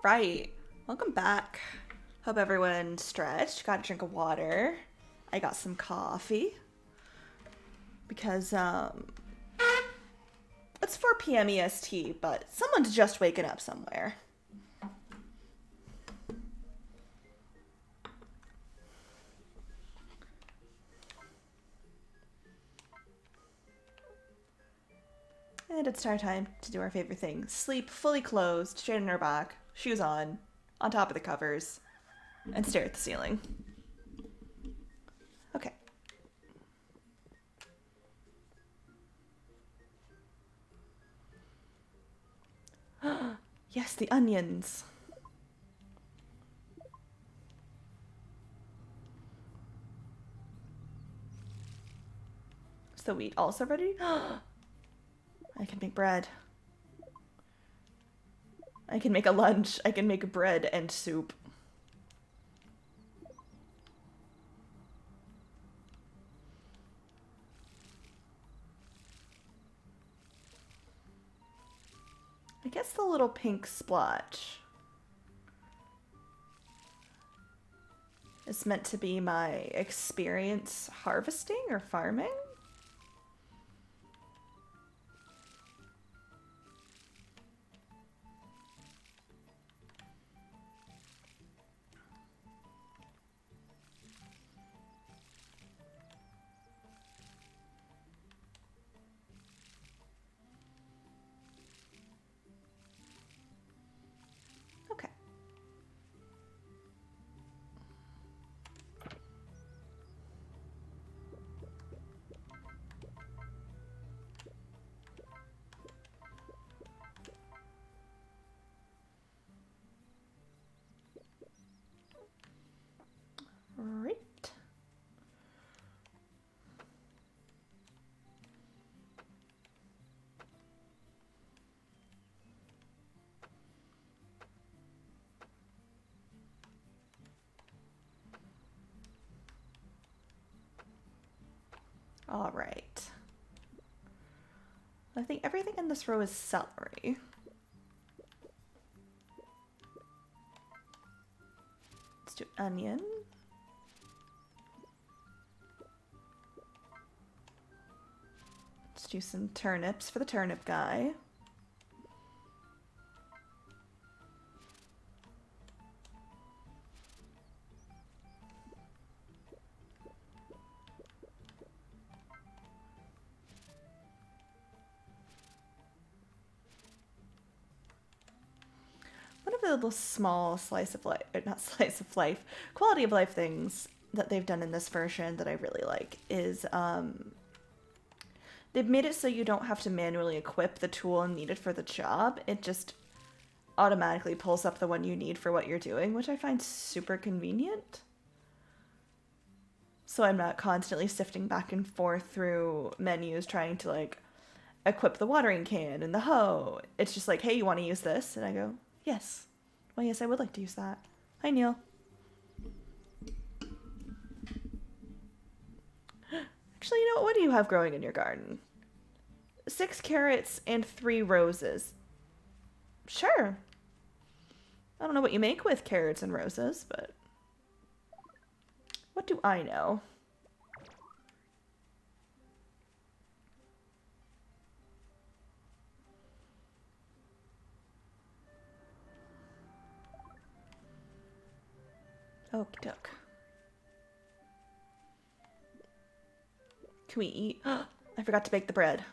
Right. Welcome back. Hope everyone stretched, got a drink of water. I got some coffee. Because, it's 4 PM EST, but someone's just waking up somewhere. And it's our time to do our favorite thing. Sleep fully closed, straight on our back, shoes on top of the covers, and stare at the ceiling. Okay. Yes, the onions. Is the wheat also ready? I can make bread. I can make a lunch. I can make bread and soup. I guess the little pink splotch is meant to be my experience harvesting or farming. Okay. Right. All right. I think everything in this row is celery. Let's do onion. Let's do some turnips for the turnip guy. One of the little small slice of life, not slice of life, quality of life things that they've done in this version that I really like is they've made it so you don't have to manually equip the tool needed for the job. It just automatically pulls up the one you need for what you're doing, which I find super convenient. So I'm not constantly sifting back and forth through menus trying to like equip the watering can and the hoe. It's just like, hey, you want to use this? And I go, yes. Well, yes, I would like to use that. Hi, Neil. Actually, you know what? What do you have growing in your garden? 6 carrots and 3 roses. Sure. I don't know what you make with carrots and roses, but what do I know? Okie doke. Can we eat? I forgot to bake the bread.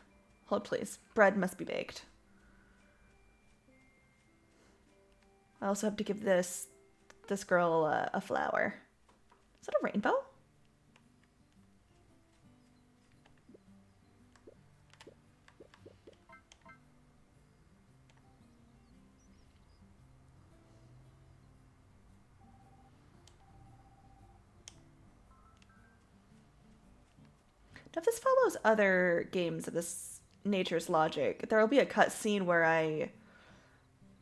Hold, please. Bread must be baked. I also have to give this girl a flower. Is that a rainbow? Now, if this follows other games of this nature's logic, there will be a cutscene where I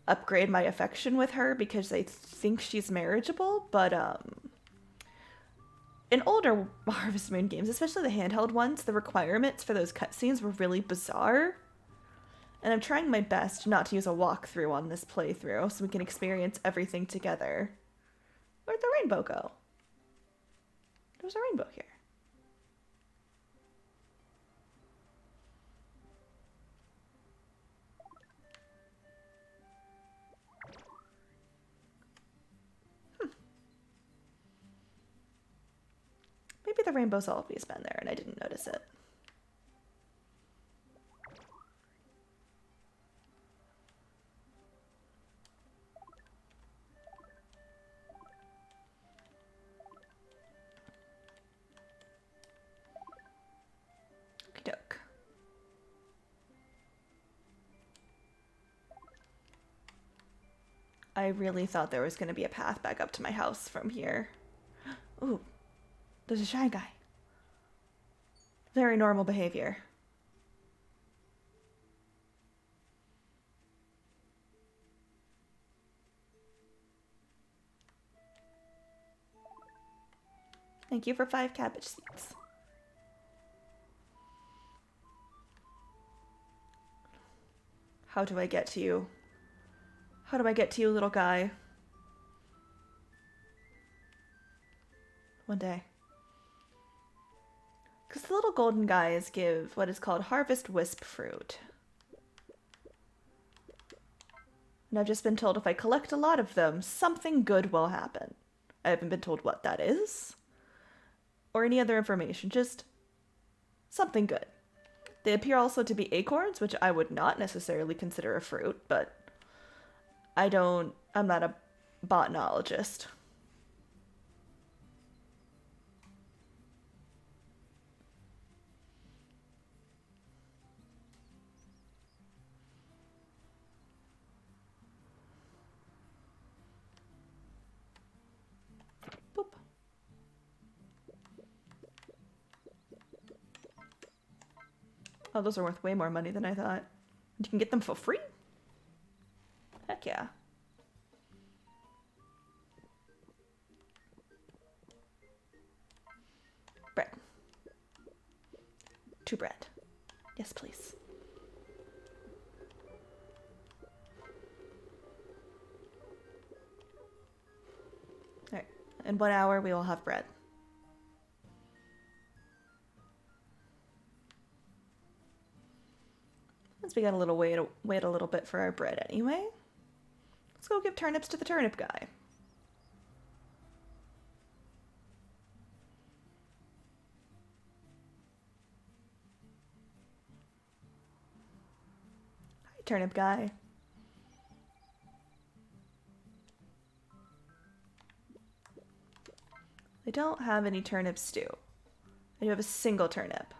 upgrade my affection with her because I think she's marriageable, but in older Harvest Moon games, especially the handheld ones, the requirements for those cutscenes were really bizarre. And I'm trying my best not to use a walkthrough on this playthrough so we can experience everything together. Where'd the rainbow go? There's a rainbow here. Maybe the rainbow's always been there and I didn't notice it. Okey-doke. I really thought there was going to be a path back up to my house from here. Ooh, there's a shy guy. Very normal behavior. Thank you for 5 cabbage seeds. How do I get to you? How do I get to you, little guy? One day. Because the little golden guys give what is called harvest wisp fruit. And I've just been told if I collect a lot of them, something good will happen. I haven't been told what that is, or any other information, just something good. They appear also to be acorns, which I would not necessarily consider a fruit, but I'm not a botanologist. Boop. Oh, those are worth way more money than I thought. You can get them for free? Heck yeah. Bread. 2 bread. Yes, please. Alright. In 1 hour, we will have bread. Since we got a little wait a little bit for our bread anyway, let's go give turnips to the turnip guy. Hi, turnip guy. I don't have any turnip stew. I do have a single turnip.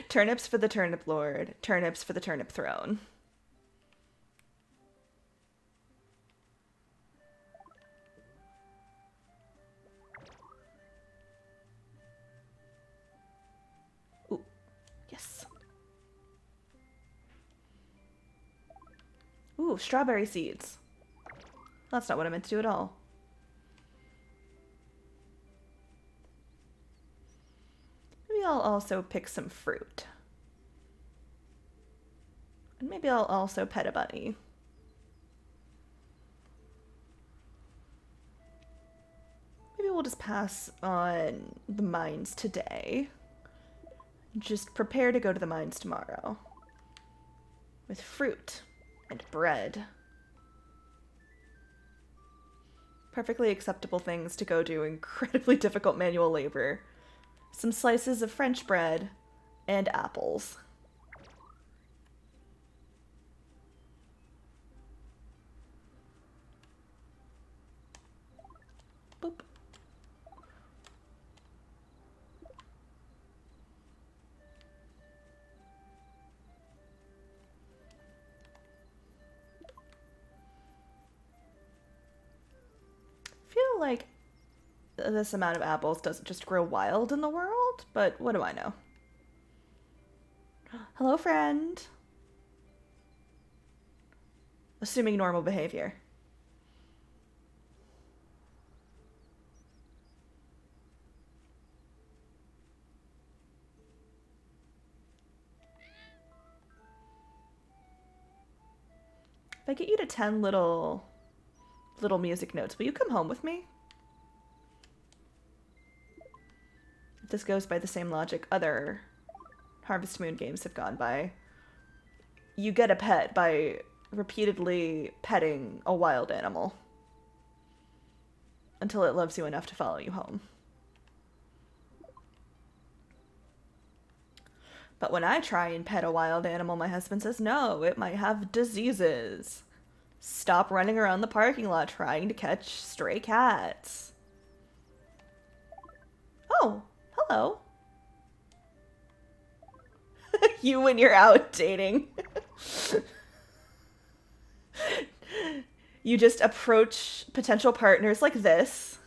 Turnips for the turnip lord, turnips for the turnip throne. Ooh, yes. Ooh, strawberry seeds. That's not what I meant to do at all. Maybe I'll also pick some fruit. And maybe I'll also pet a bunny. Maybe we'll just pass on the mines today. Just prepare to go to the mines tomorrow. With fruit and bread. Perfectly acceptable things to go do incredibly difficult manual labor. Some slices of French bread and apples. Boop. I feel like this amount of apples doesn't just grow wild in the world, but what do I know? Hello, friend. Assuming normal behavior. If I get you to 10 little music notes, will you come home with me? If this goes by the same logic other Harvest Moon games have gone by, you get a pet by repeatedly petting a wild animal until it loves you enough to follow you home. But when I try and pet a wild animal, my husband says, no, it might have diseases. Stop running around the parking lot trying to catch stray cats. Oh, hello. You when you're out dating. You just approach potential partners like this.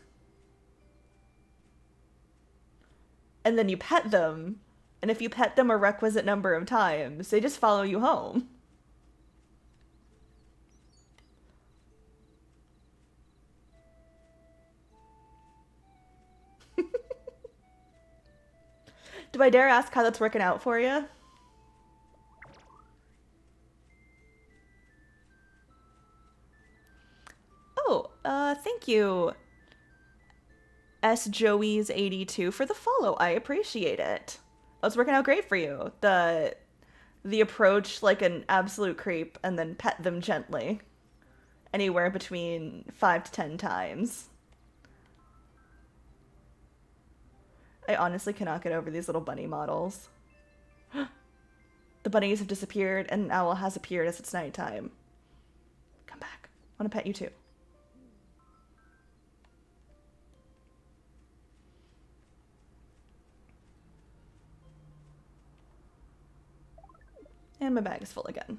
And then you pet them. And if you pet them a requisite number of times, they just follow you home. Do I dare ask how that's working out for you? Oh, thank you, S Joey's 82 for the follow. I appreciate it. Oh, it's working out great for you. The approach like an absolute creep and then pet them gently. Anywhere between 5 to 10 times. I honestly cannot get over these little bunny models. The bunnies have disappeared and an owl has appeared as it's nighttime. Come back. I want to pet you too. And my bag is full again.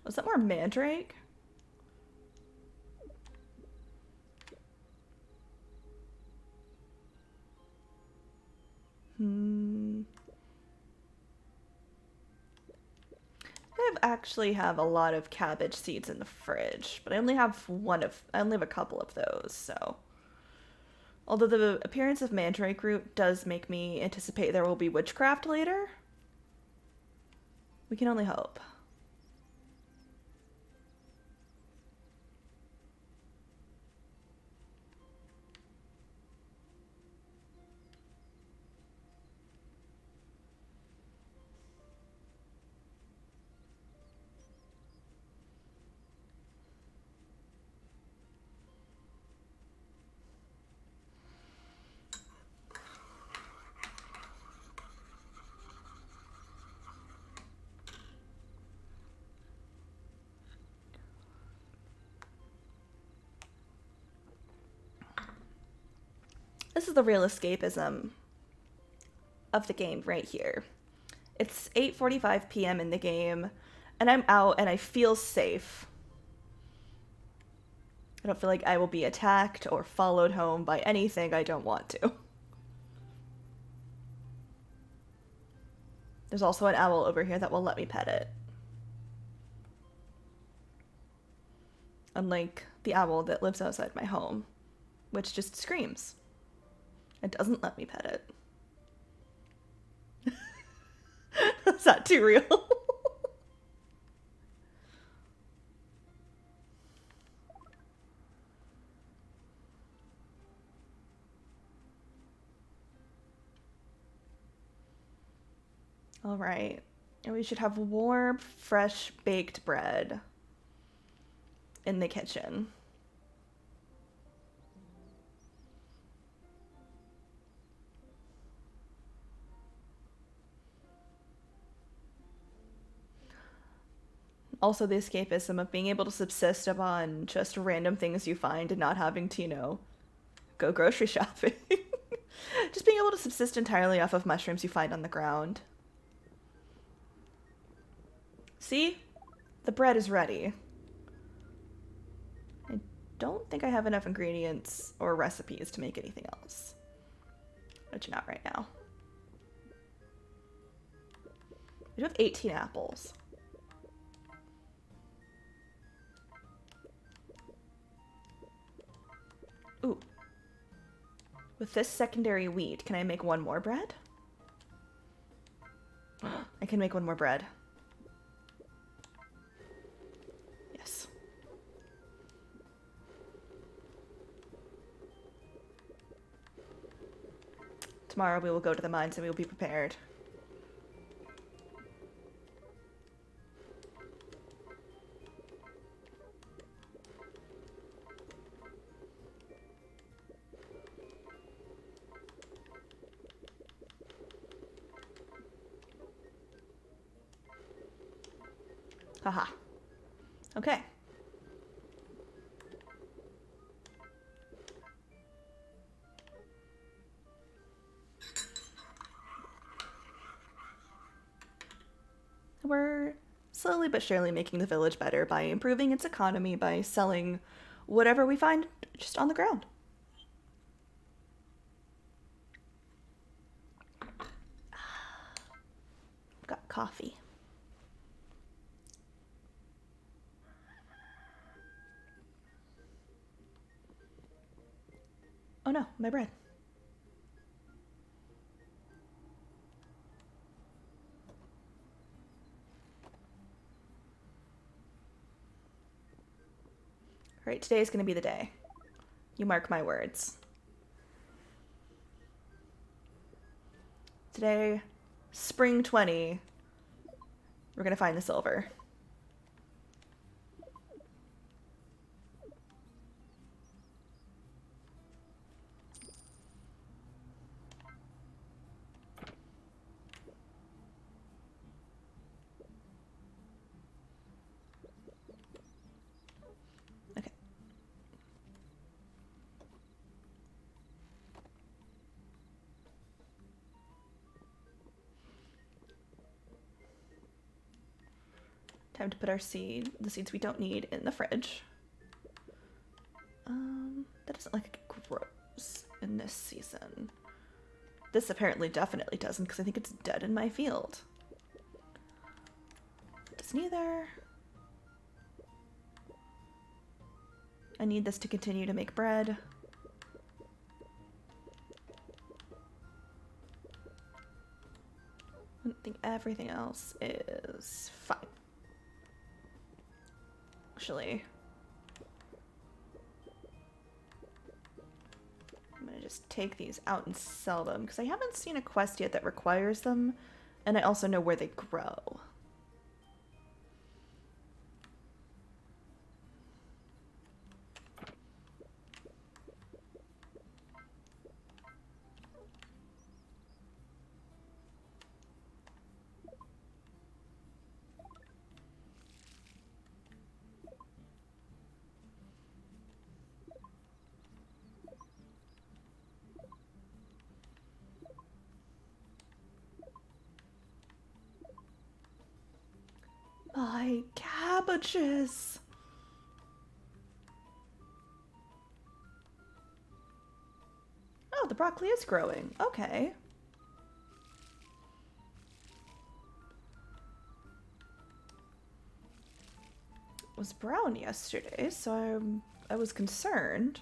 Was that more mandrake? I actually have a lot of cabbage seeds in the fridge, but I only have a couple of those, so. Although the appearance of mandrake root does make me anticipate there will be witchcraft later. We can only hope. This is the real escapism of the game right here. It's 8:45 p.m. in the game, and I'm out and I feel safe. I don't feel like I will be attacked or followed home by anything I don't want to. There's also an owl over here that will let me pet it. Unlike the owl that lives outside my home, which just screams. It doesn't let me pet it. Is that too real? All right. And we should have warm, fresh baked bread in the kitchen. Also the escapism of being able to subsist upon just random things you find and not having to, go grocery shopping. Just being able to subsist entirely off of mushrooms you find on the ground. See? The bread is ready. I don't think I have enough ingredients or recipes to make anything else. But not right now. I do have 18 apples. With this secondary wheat, can I make one more bread? I can make one more bread. Yes. Tomorrow we will go to the mines and we will be prepared. Haha. Okay. We're slowly but surely making the village better by improving its economy, by selling whatever we find just on the ground. I've got coffee. Oh no, my bread. Alright, today's gonna be the day. You mark my words. Today, spring 20, we're gonna find the silver. Okay. Time to put our the seeds we don't need, in the fridge. That doesn't look like it grows in this season. This apparently definitely doesn't, because I think it's dead in my field. Doesn't either. I need this to continue to make bread. I think everything else is fine. Actually, I'm gonna just take these out and sell them, because I haven't seen a quest yet that requires them, and I also know where they grow. My cabbages! Oh, the broccoli is growing. Okay. It was brown yesterday, so I was concerned.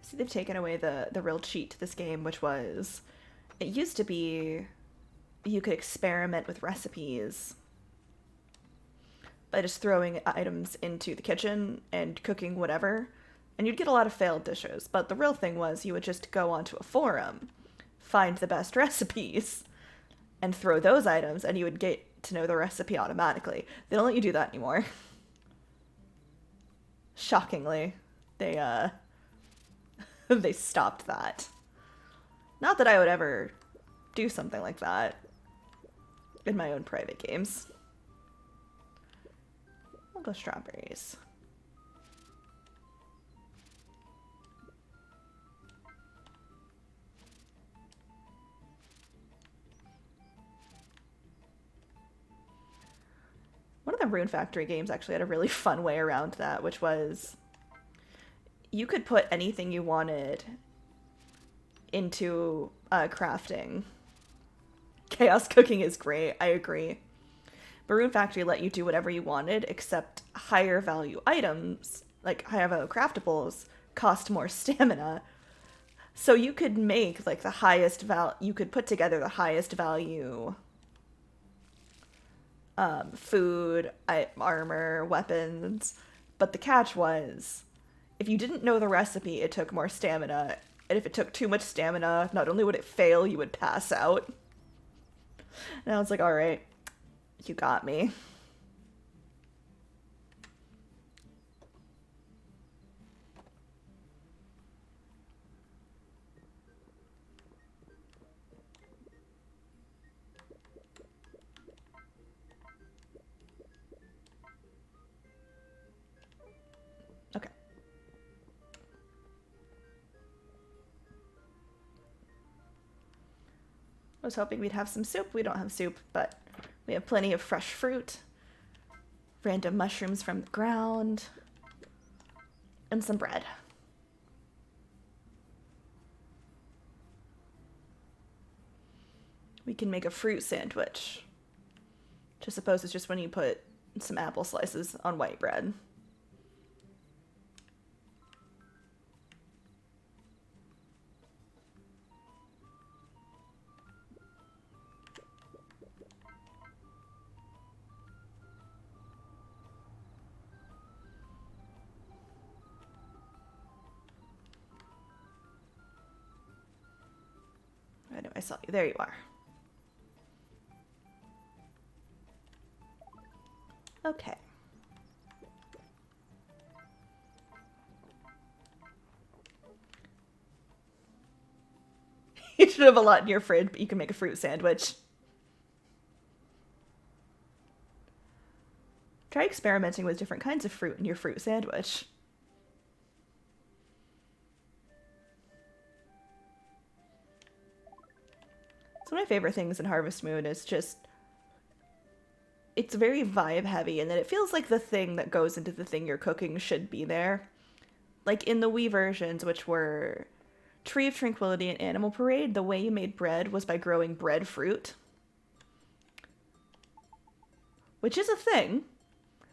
See, they've taken away the real cheat to this game, which was, it used to be you could experiment with recipes by just throwing items into the kitchen and cooking whatever, and you'd get a lot of failed dishes. But the real thing was you would just go onto a forum, find the best recipes, and throw those items, and you would get to know the recipe automatically. They don't let you do that anymore. Shockingly, they they stopped that. Not that I would ever do something like that in my own private games. I'll go strawberries. the Rune Factory games actually had a really fun way around that, which was you could put anything you wanted into crafting. Chaos cooking is great, I agree. But Rune Factory let you do whatever you wanted, except higher value items, like higher value craftables, cost more stamina. So you could make like the highest you could put together the highest value food, armor, weapons. But the catch was, if you didn't know the recipe, it took more stamina. And if it took too much stamina, not only would it fail, you would pass out. And I was like, all right, you got me. Okay. I was hoping we'd have some soup. We don't have soup, but we have plenty of fresh fruit, random mushrooms from the ground, and some bread. We can make a fruit sandwich, which I suppose is just when you put some apple slices on white bread. I know I saw you. There you are. Okay. You should have a lot in your fridge, but you can make a fruit sandwich. Try experimenting with different kinds of fruit in your fruit sandwich. So one of my favorite things in Harvest Moon is just, it's very vibe heavy, and that it feels like the thing that goes into the thing you're cooking should be there. Like in the Wii versions, which were Tree of Tranquility and Animal Parade, the way you made bread was by growing breadfruit. Which is a thing,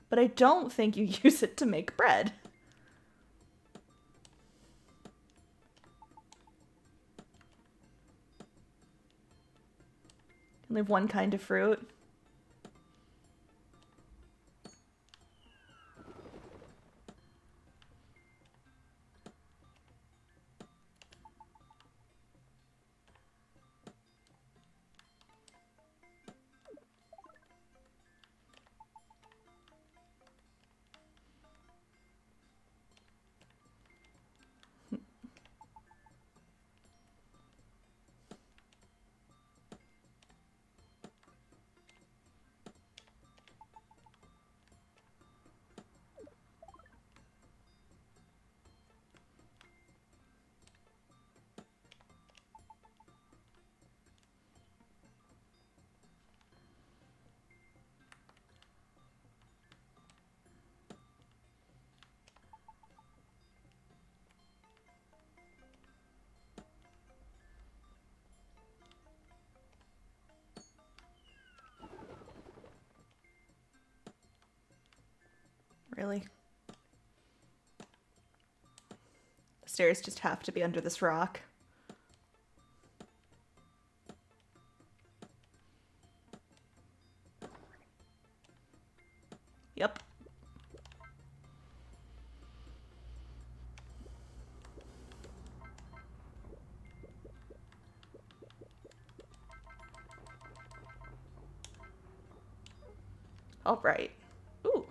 but I don't think you use it to make bread. Only have one kind of fruit. Really? The stairs just have to be under this rock. Yep. All right. Ooh.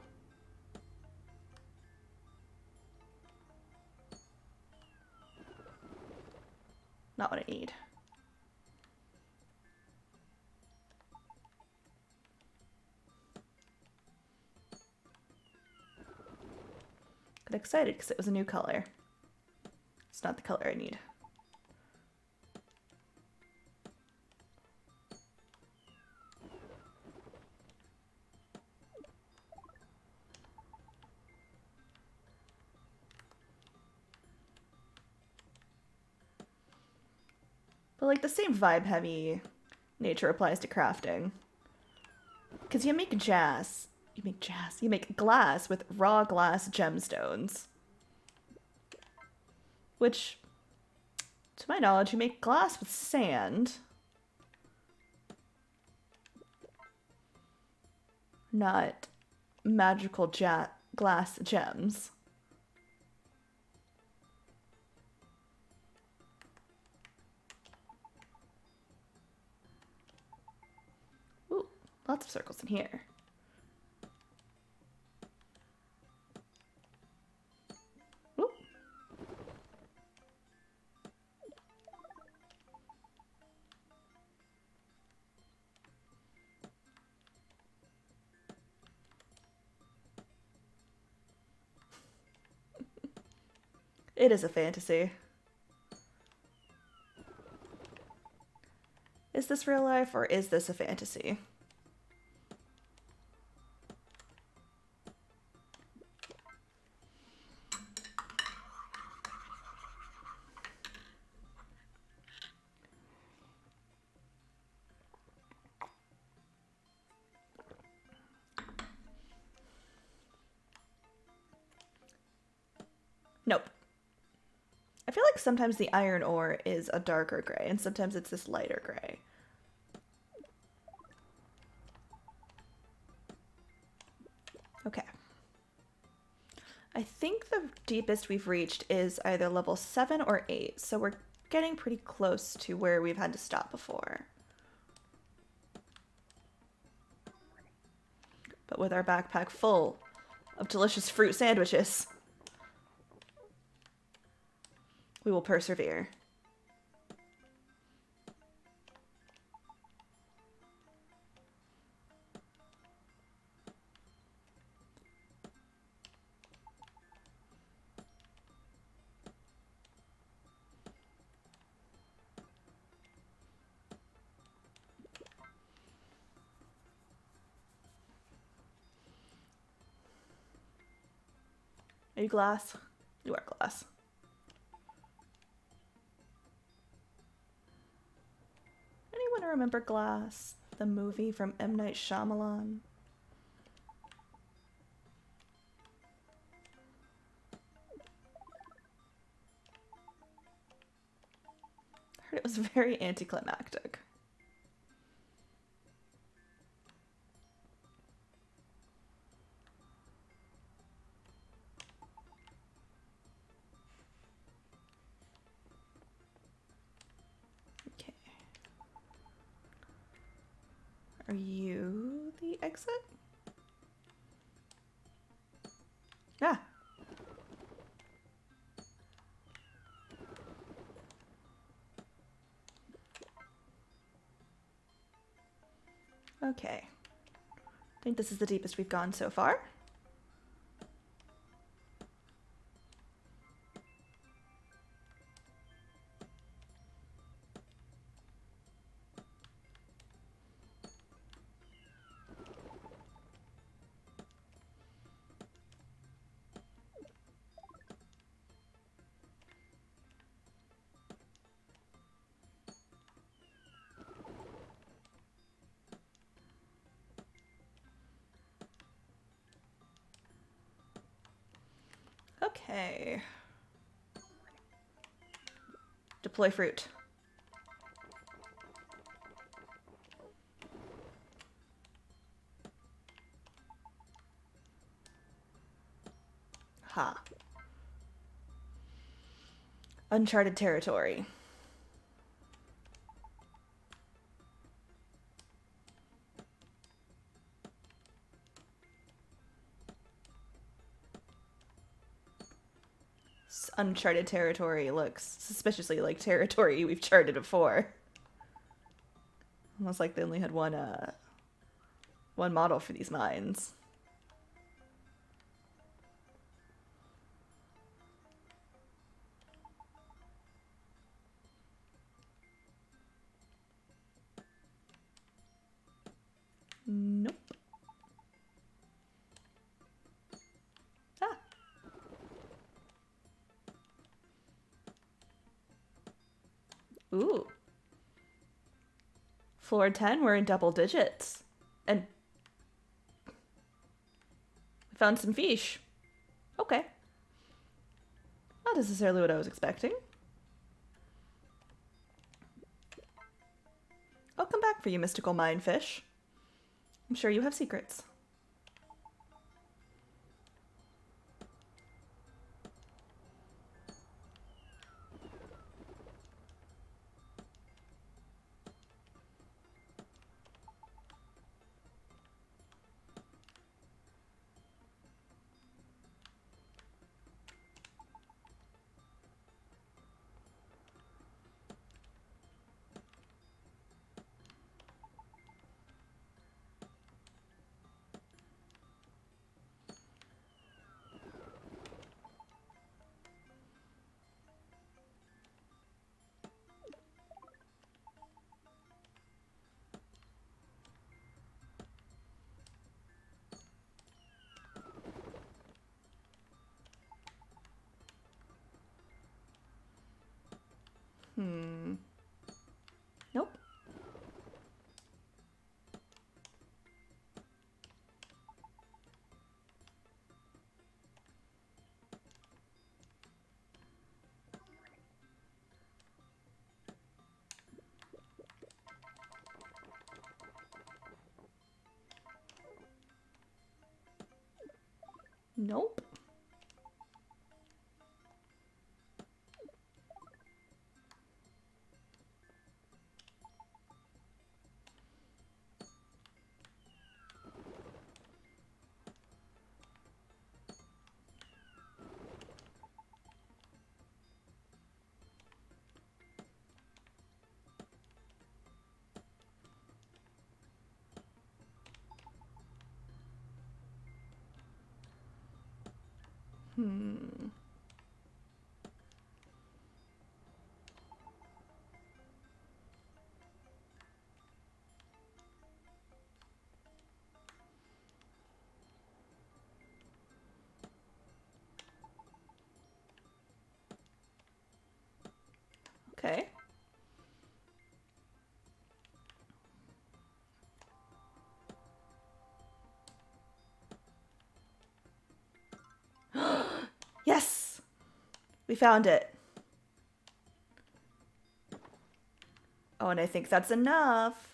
Not what I need. Got excited because it was a new color. It's not the color I need. But like the same vibe-heavy nature applies to crafting. Because you make you make glass with raw glass gemstones. Which, to my knowledge, you make glass with sand. Not magical glass gems. Ooh, lots of circles in here. Ooh. It is a fantasy. Is this real life or is this a fantasy? Nope. I feel like sometimes the iron ore is a darker gray and sometimes it's this lighter gray. Okay. I think the deepest we've reached is either level 7 or 8, so we're getting pretty close to where we've had to stop before. But with our backpack full of delicious fruit sandwiches, we will persevere. Are you glass? You are glass. Anyone remember Glass, the movie from M. Night Shyamalan? I heard it was very anticlimactic. Okay. Are you the exit? Yeah. Okay. I think this is the deepest we've gone so far. Okay. Deploy fruit. Ha. Uncharted territory. Uncharted territory looks suspiciously like territory we've charted before. Almost like they only had one model for these mines. Nope. Ah. Ooh. Floor 10, we're in double digits. And we found some fish. Okay. Not necessarily what I was expecting. I'll come back for you, mystical mine fish. I'm sure you have secrets. Nope. Nope. Okay. Yes! We found it. Oh, and I think that's enough.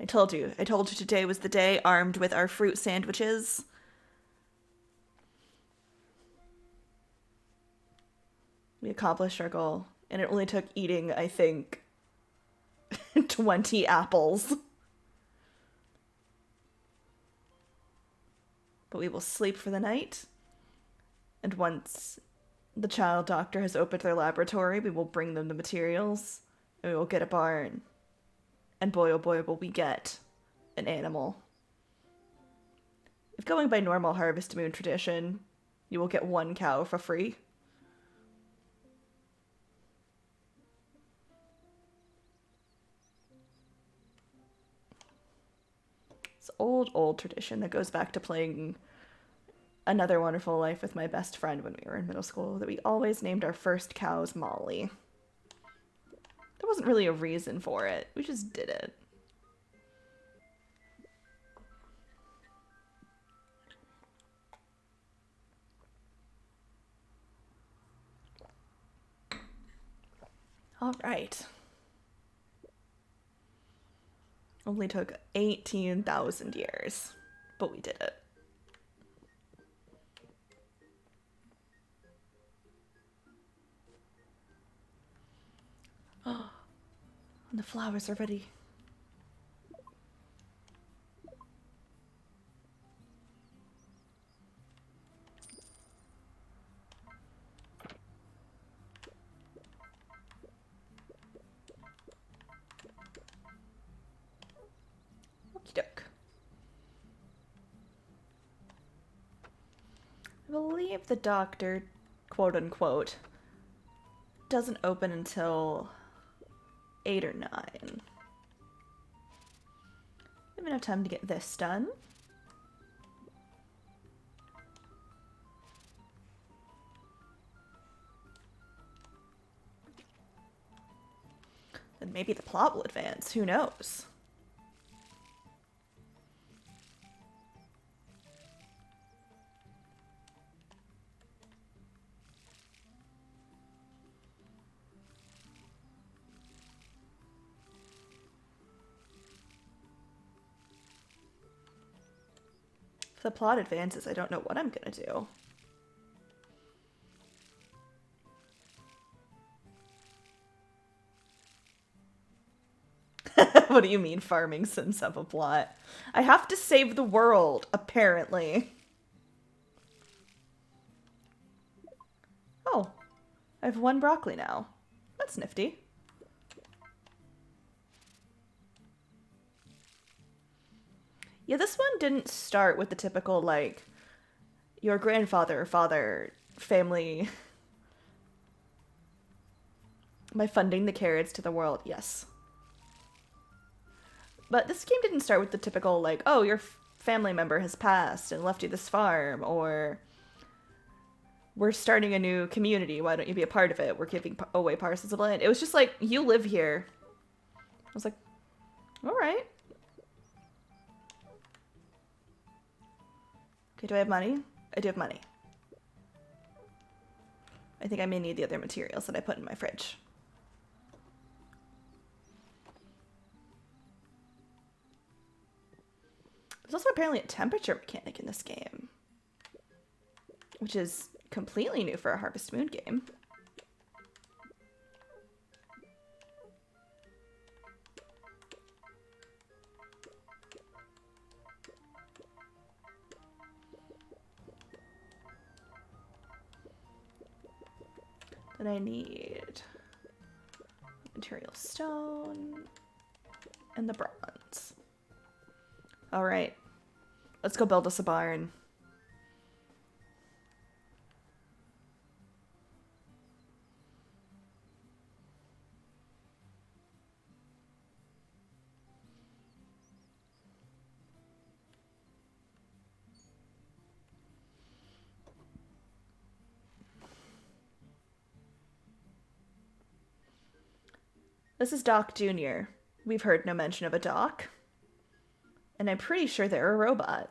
I told you today was the day, armed with our fruit sandwiches. We accomplished our goal, and it only took eating, I think, 20 apples. But we will sleep for the night, and once the child doctor has opened their laboratory, we will bring them the materials, and we will get a barn. And boy, oh boy, will we get an animal. If going by normal Harvest Moon tradition, you will get one cow for free. It's old tradition that goes back to playing Another Wonderful Life with my best friend when we were in middle school, that we always named our first cows Molly. There wasn't really a reason for it. We just did it. All right. Only took 18,000 years, but we did it. Oh, and the flowers are ready. Okie doke. I believe the doctor, quote unquote, doesn't open until 8 or 9. We have enough time to get this done. then maybe the plot will advance. Who knows? If the plot advances, I don't know what I'm gonna do. What do you mean farming sins have a plot? I have to save the world, apparently. Oh, I have 1 broccoli now. That's nifty. Yeah, this one didn't start with the typical, like, your grandfather, father, family. Am I funding the carrots to the world? Yes. But this game didn't start with the typical, like, oh, your family member has passed and left you this farm, or we're starting a new community, why don't you be a part of it? We're giving away parcels of land. It was just like, you live here. I was like, all right. Okay, do I have money? I do have money. I think I may need the other materials that I put in my fridge. There's also apparently a temperature mechanic in this game, which is completely new for a Harvest Moon game. Then I need material stone and the bronze. All right, let's go build us a barn. This is Doc Jr. We've heard no mention of a Doc. And I'm pretty sure they're a robot.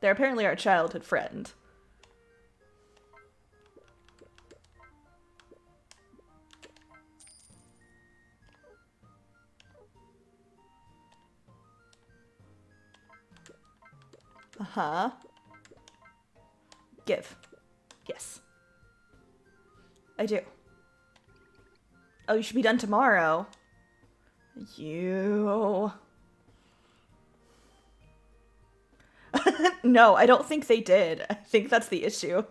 They're apparently our childhood friend. Uh-huh. Give. Yes. I do. Oh, you should be done tomorrow. You... No, I don't think they did. I think that's the issue.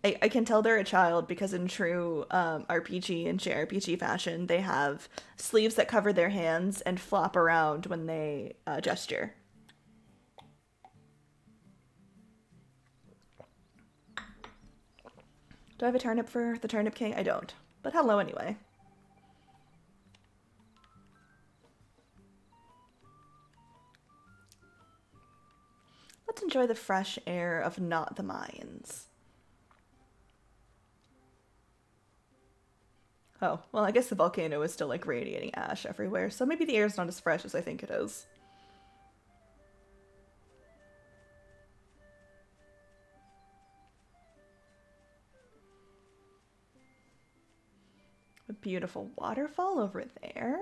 I can tell they're a child because in true RPG and JRPG fashion, they have sleeves that cover their hands and flop around when they gesture. Do I have a turnip for the Turnip King? I don't. But hello anyway. Let's enjoy the fresh air of not the mines. Oh, well, I guess the volcano is still like radiating ash everywhere, so maybe the air's not as fresh as I think it is. A beautiful waterfall over there.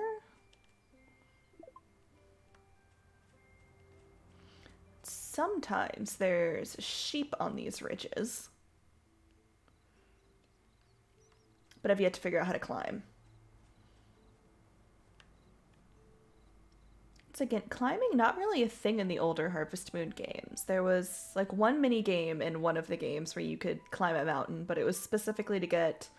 Sometimes there's sheep on these ridges, but I've yet to figure out how to climb. It's again, climbing not really a thing in the older Harvest Moon games. There was like one mini game in one of the games where you could climb a mountain, but it was specifically to get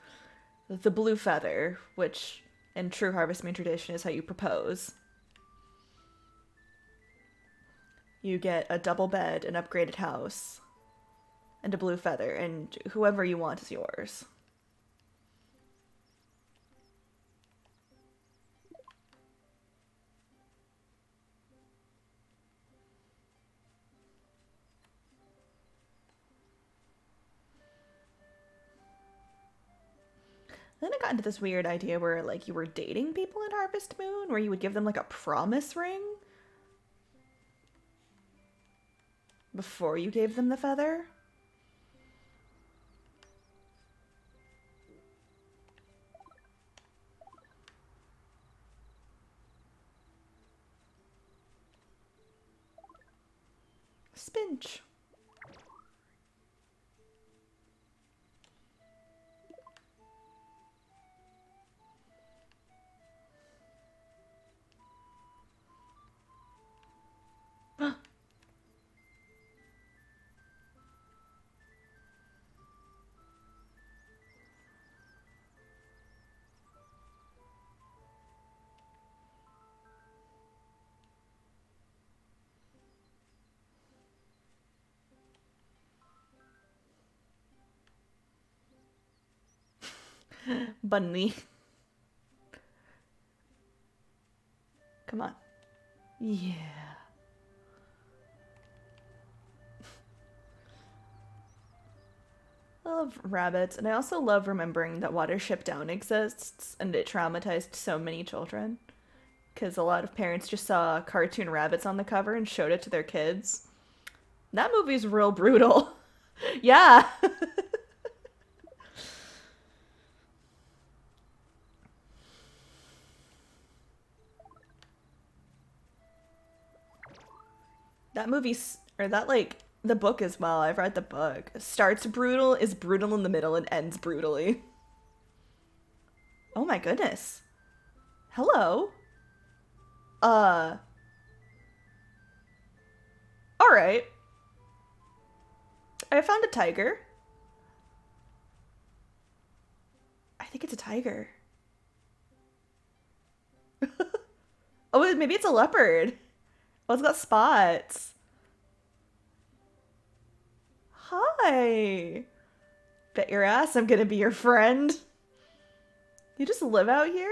the blue feather, which in true Harvest Moon tradition is how you propose. You get a double bed, an upgraded house, and a blue feather, and whoever you want is yours. Then it got into this weird idea where, like, you were dating people in Harvest Moon, where you would give them, like, a promise ring before you gave them the feather. Spinch. Bunny. Come on. Yeah. I love rabbits, and I also love remembering that Watership Down exists, and it traumatized so many children. Because a lot of parents just saw cartoon rabbits on the cover and showed it to their kids. That movie's real brutal. Yeah. That movie's, or that, like, the book as well. I've read the book. Starts brutal, is brutal in the middle, and ends brutally. Oh my goodness. Hello. Alright. I found a tiger. I think it's a tiger. Oh, maybe it's a leopard. Oh, it's got spots. Hi. Bet your ass I'm gonna be your friend. You just live out here?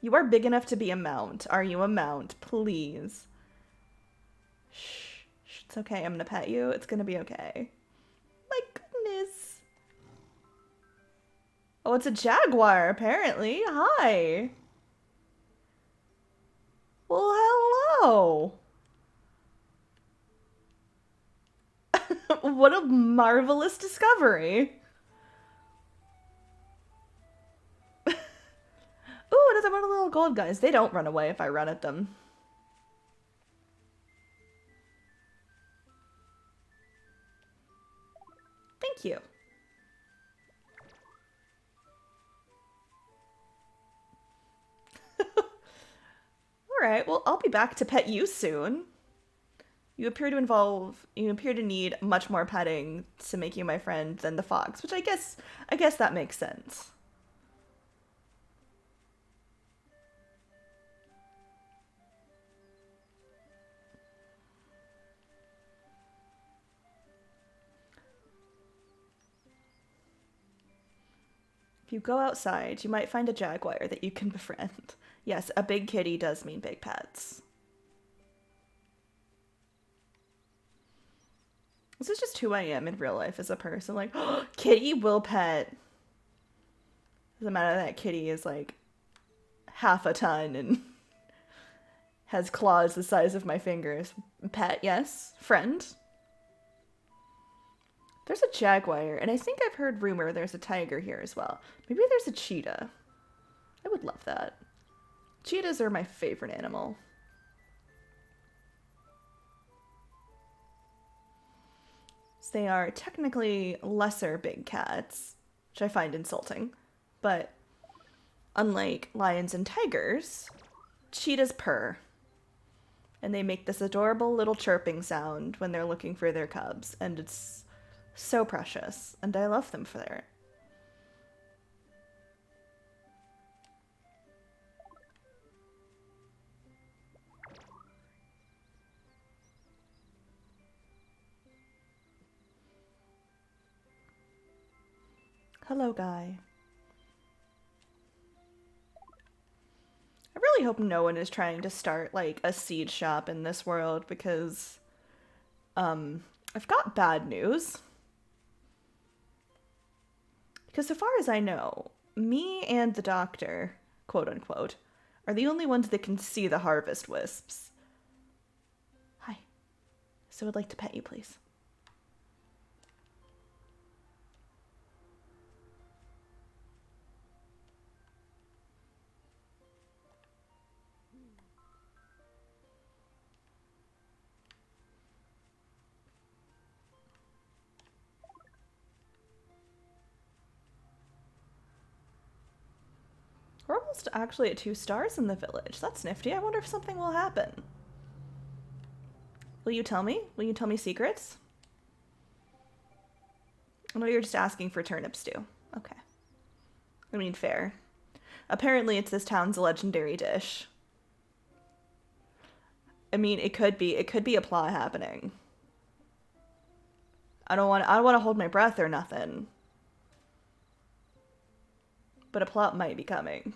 You are big enough to be a mount. Are you a mount? Please. Shh. Shh, it's okay. I'm gonna pet you. It's gonna be okay. My goodness. Oh, it's a jaguar, apparently. Hi. Well, hello. What a marvelous discovery. Ooh, another one of the little gold guys. They don't run away if I run at them. Thank you. Alright, well, I'll be back to pet you soon. You appear to need much more petting to make you my friend than the fox, which I guess that makes sense. If you go outside, you might find a jaguar that you can befriend. Yes, a big kitty does mean big pets. This is just who I am in real life as a person. Like, oh, kitty will pet. Doesn't matter that kitty is like half a ton and has claws the size of my fingers. Pet, yes. Friend. There's a jaguar, and I think I've heard rumor there's a tiger here as well. Maybe there's a cheetah. I would love that. Cheetahs are my favorite animal. So they are technically lesser big cats, which I find insulting. But unlike lions and tigers, cheetahs purr. And they make this adorable little chirping sound when they're looking for their cubs. And it's so precious. And I love them for it. Hello, guy. I really hope no one is trying to start, like, a seed shop in this world, because, I've got bad news. Because so far as I know, me and the doctor, quote unquote, are the only ones that can see the harvest wisps. Hi. So I'd like to pet you, please. We're almost actually at 2 stars in the village. That's nifty. I wonder if something will happen. Will you tell me? Will you tell me secrets? I know you're just asking for turnip stew. Okay. I mean, fair. Apparently it's this town's legendary dish. I mean, it could be a plot happening. I don't want to hold my breath or nothing. But a plot might be coming.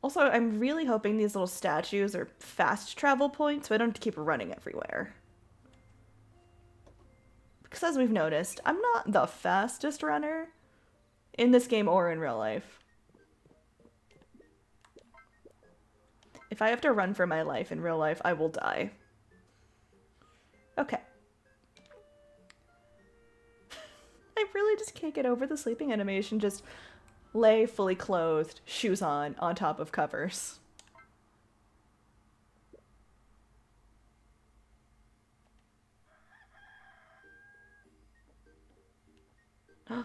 Also, I'm really hoping these little statues are fast travel points so I don't have to keep running everywhere. Because as we've noticed, I'm not the fastest runner in this game or in real life. If I have to run for my life in real life, I will die. Okay. I really just can't get over the sleeping animation. Just lay fully clothed, shoes on top of covers. Ooh,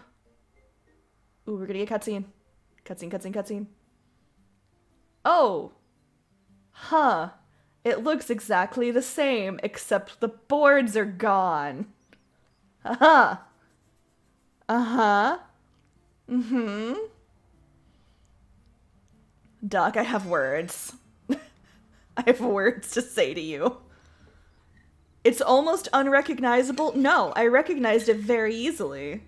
we're gonna get cutscene. Cutscene, cutscene, cutscene. Oh! Huh. It looks exactly the same, except the boards are gone. Uh-huh. Uh-huh. Mm-hmm. Doc, I have words. I have words to say to you. It's almost unrecognizable. No, I recognized it very easily.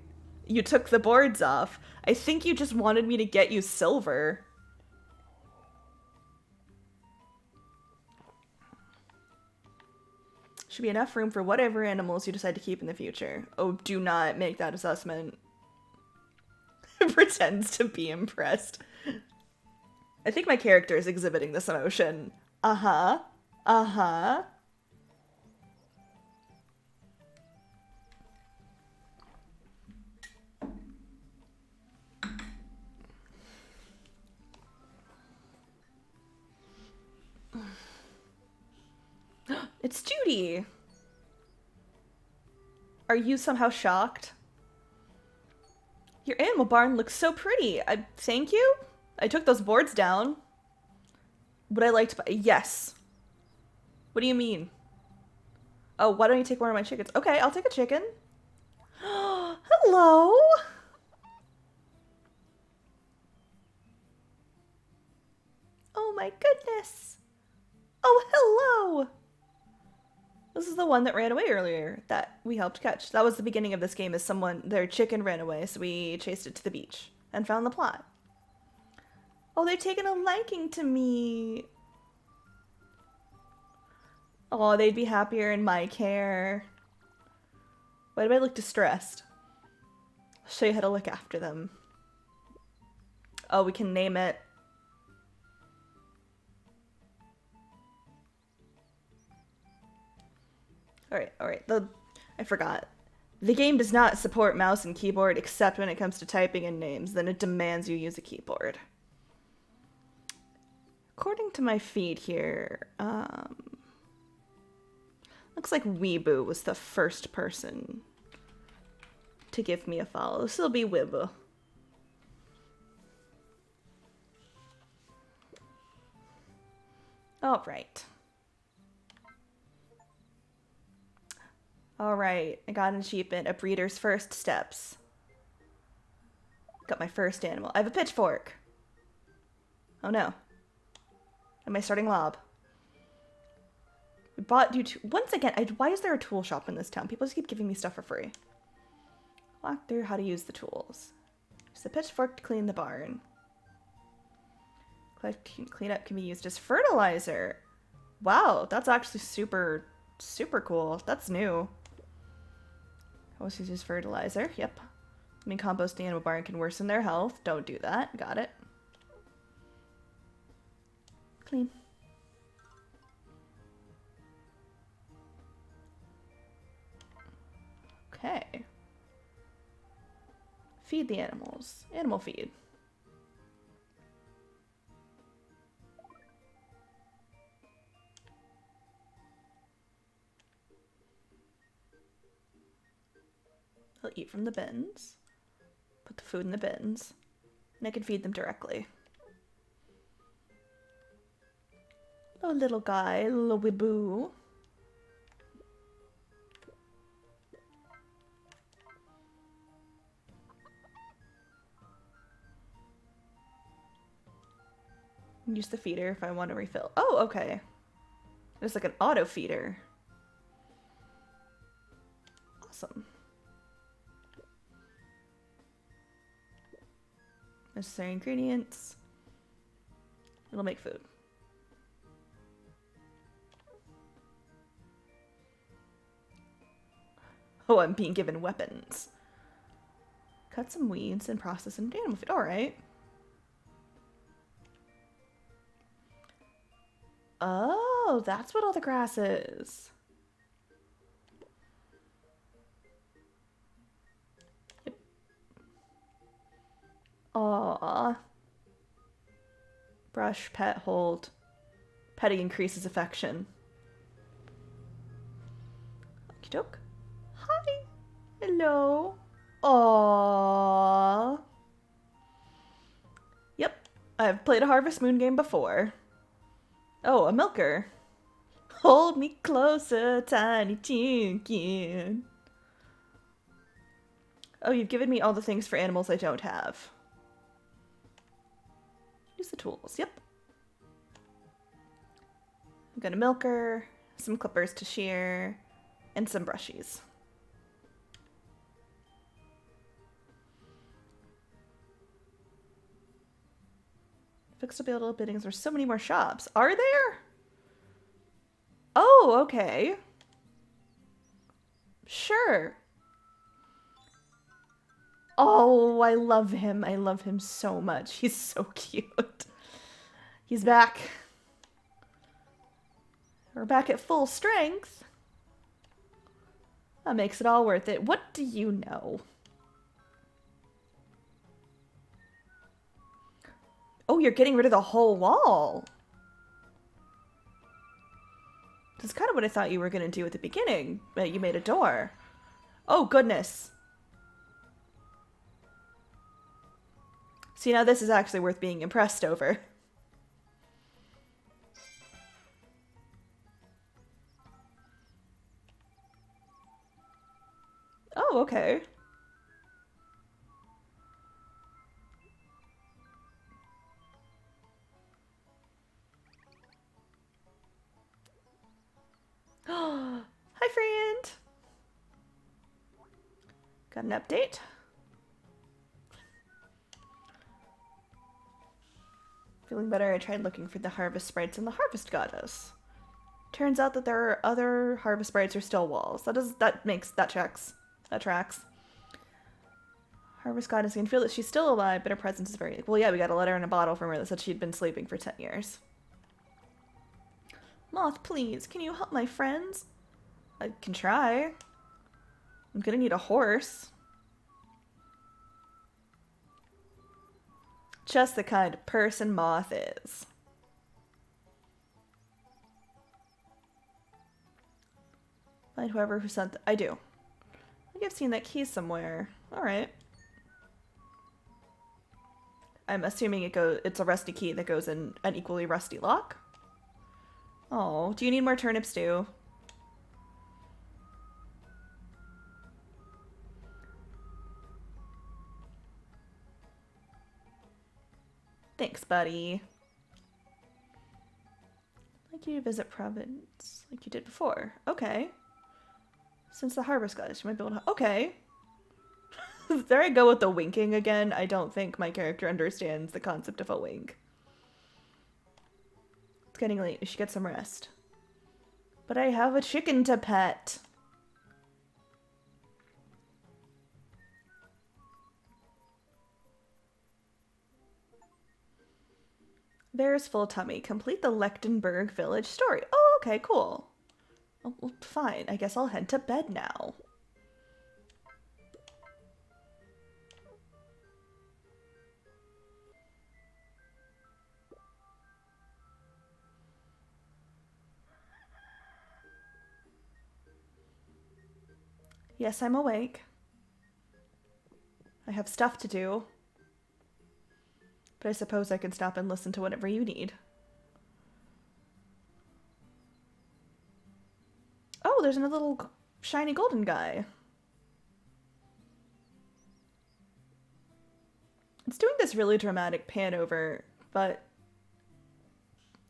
You took the boards off. I think you just wanted me to get you silver. Should be enough room for whatever animals you decide to keep in the future. Oh, do not make that assessment. Pretends to be impressed. I think my character is exhibiting this emotion. Uh-huh. Uh-huh. It's Judy! Are you somehow shocked? Your animal barn looks so pretty. Thank you? I took those boards down. Would I like to buy? Yes. What do you mean? Oh, why don't you take one of my chickens? Okay, I'll take a chicken. Hello! Oh my goodness! Oh, hello! This is the one that ran away earlier that we helped catch. That was the beginning of this game, is their chicken ran away, so we chased it to the beach and found the plot. Oh, they've taken a liking to me. Oh, they'd be happier in my care. Why do I look distressed? I'll show you how to look after them. Oh, we can name it. Alright, I forgot. The game does not support mouse and keyboard except when it comes to typing in names, then it demands you use a keyboard. According to my feed here, looks like Weeboo was the first person to give me a follow. This will be Weeboo. Alright. Alright, I got an achievement, a breeder's first steps. Got my first animal. I have a pitchfork. Oh no. Am I starting lob? We bought you once again, why is there a tool shop in this town? People just keep giving me stuff for free. Walk through how to use the tools. Use the pitchfork to clean the barn. Cleanup can be used as fertilizer. Wow, that's actually super cool. That's new. Always use fertilizer. Yep. Cleaning composting animal barn can worsen their health. Don't do that. Got it. Clean. Okay. Feed the animals. Animal feed. They'll eat from the bins. Put the food in the bins. And I can feed them directly. Oh, little guy, little weeboo. Use the feeder if I want to refill. Oh, okay. There's like an auto feeder. Awesome. Necessary ingredients. It'll make food. Oh, I'm being given weapons. Cut some weeds and process into animal feed. Alright. Oh, that's what all the grass is. Yep. Aww. Brush, pet, hold. Petting increases affection. Okie doke. Hi. Hello. Aww. Yep. I've played a Harvest Moon game before. Oh, a milker. Hold me closer, tiny chicken. Oh, you've given me all the things for animals I don't have. Use the tools. Yep. I've got a milker, some clippers to shear, and some brushies. Fixed up a little biddings. There's so many more shops. Are there? Oh, okay. Sure. Oh, I love him. I love him so much. He's so cute. He's back. We're back at full strength. That makes it all worth it. What do you know? Oh, you're getting rid of the whole wall. That's kind of what I thought you were going to do at the beginning. But you made a door. Oh, goodness. See, now this is actually worth being impressed over. Oh, okay. Hi, friend. Got an update. Feeling better, I tried looking for the harvest sprites and the harvest goddess. Turns out that there are other harvest sprites or still walls. That tracks. Harvest goddess can feel that she's still alive, but her presence is very... Well, yeah, we got a letter in a bottle from her that said she'd been sleeping for 10 years. Moth, please, can you help my friends? I can try. I'm gonna need a horse. Just the kind of person Moth is. Find whoever who sent I do. I think I've seen that key somewhere. Alright. I'm assuming it's a rusty key that goes in an equally rusty lock. Oh, do you need more turnip stew? Thanks, buddy. I'd like you to visit Province like you did before. Okay. Since the harvest goddess, you might be able to... Okay. There I go with the winking again. I don't think my character understands the concept of a wink. It's getting late. We should get some rest. But I have a chicken to pet. Bear's full tummy. Complete the Lenctenbury village story. Oh, okay, cool. Oh, well, fine. I guess I'll head to bed now. Yes, I'm awake. I have stuff to do. But I suppose I can stop and listen to whatever you need. Oh, there's another little shiny golden guy. It's doing this really dramatic pan over, but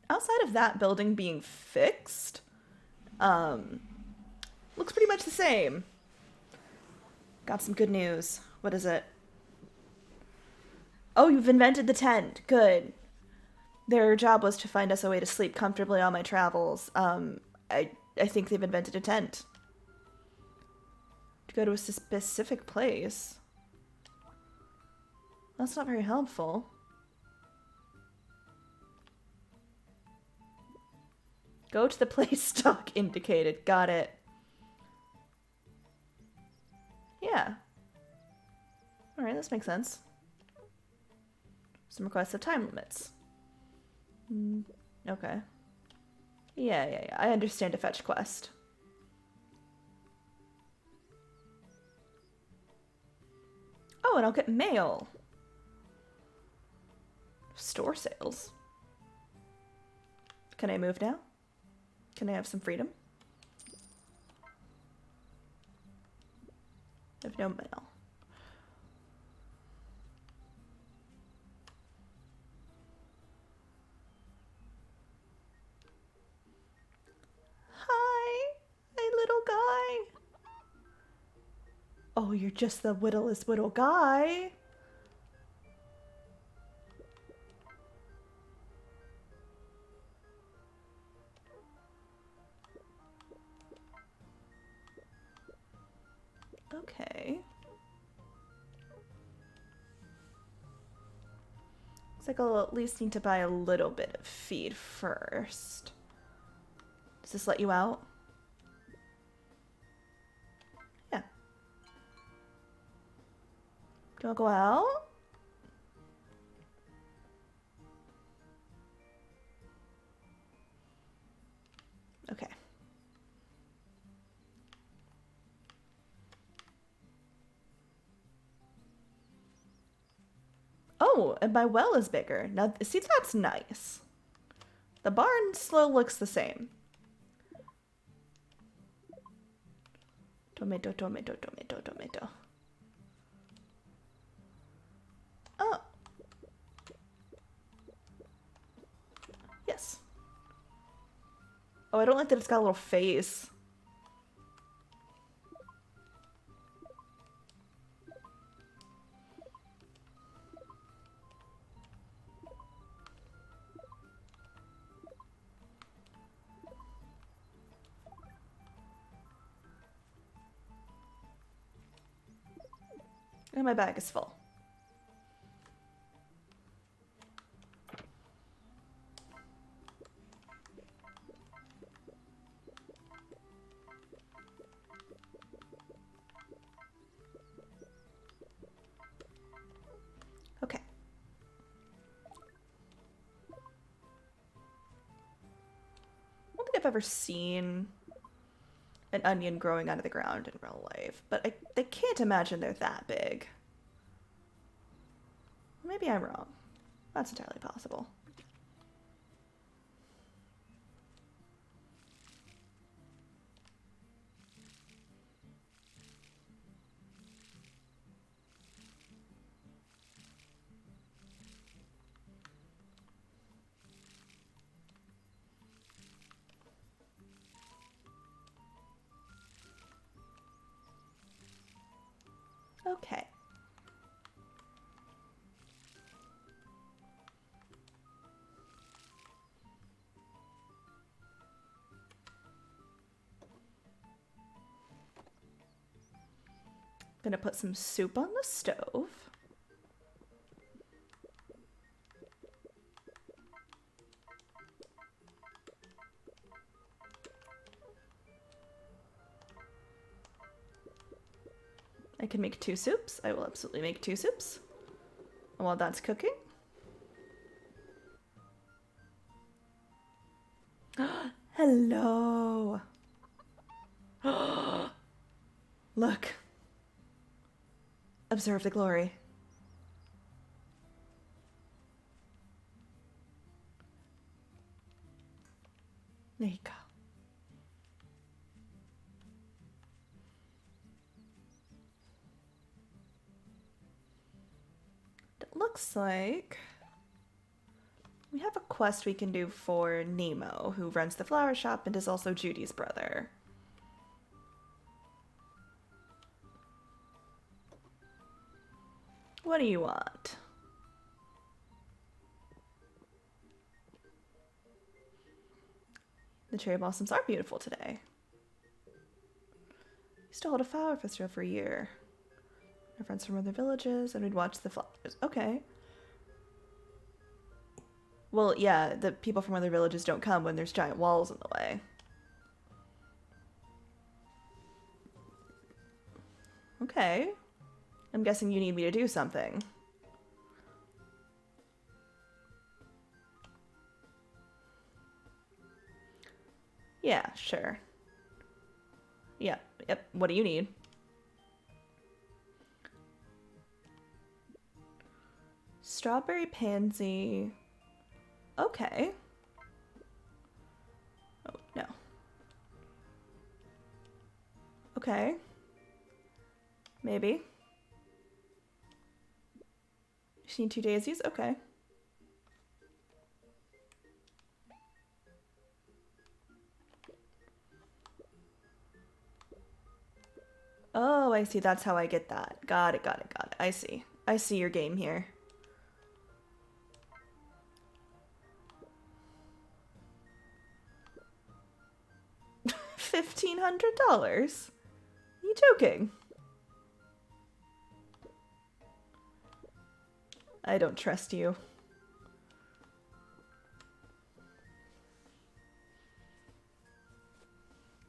outside of that building being fixed, looks pretty much the same. Got some good news. What is it? Oh, you've invented the tent. Good. Their job was to find us a way to sleep comfortably on my travels. I think they've invented a tent. To go to a specific place. That's not very helpful. Go to the place stock indicated. Got it. Yeah. Alright, this makes sense. Some requests of time limits. Okay. Yeah. I understand a fetch quest. Oh, and I'll get mail. Store sales. Can I move now? Can I have some freedom? I have no mail. Hi, little guy. Oh, you're just the whittlest little guy. Okay. Looks like I'll at least need to buy a little bit of feed first. Does this let you out? Yeah. Do I go out? Okay. Oh, and my well is bigger. Now, see, that's nice. The barn still looks the same. Tomato. Oh. Yes. Oh, I don't like that it's got a little face. And my bag is full. Okay. I don't think I've ever seen an onion growing out of the ground in real life, but I can't imagine they're that big. Maybe I'm wrong. That's entirely possible. Okay. Gonna put some soup on the stove. I can make 2 soups. I will absolutely make 2 soups. And while that's cooking... Hello! Look. Observe the glory. There you go. It looks like we have a quest we can do for Nemo, who runs the flower shop and is also Judy's brother. What do you want? The cherry blossoms are beautiful today. Used to hold a flower festival for a year. Our friends from other villages, and we'd watch the flowers. Okay. Well, yeah, the people from other villages don't come when there's giant walls in the way. Okay. I'm guessing you need me to do something. Yeah, sure. Yep. What do you need? Strawberry pansy. Okay. Oh, no. Okay. Maybe. Just need 2 daisies? Okay. Oh, I see. That's how I get that. Got it. I see. I see your game here. $1,500? You joking? I don't trust you.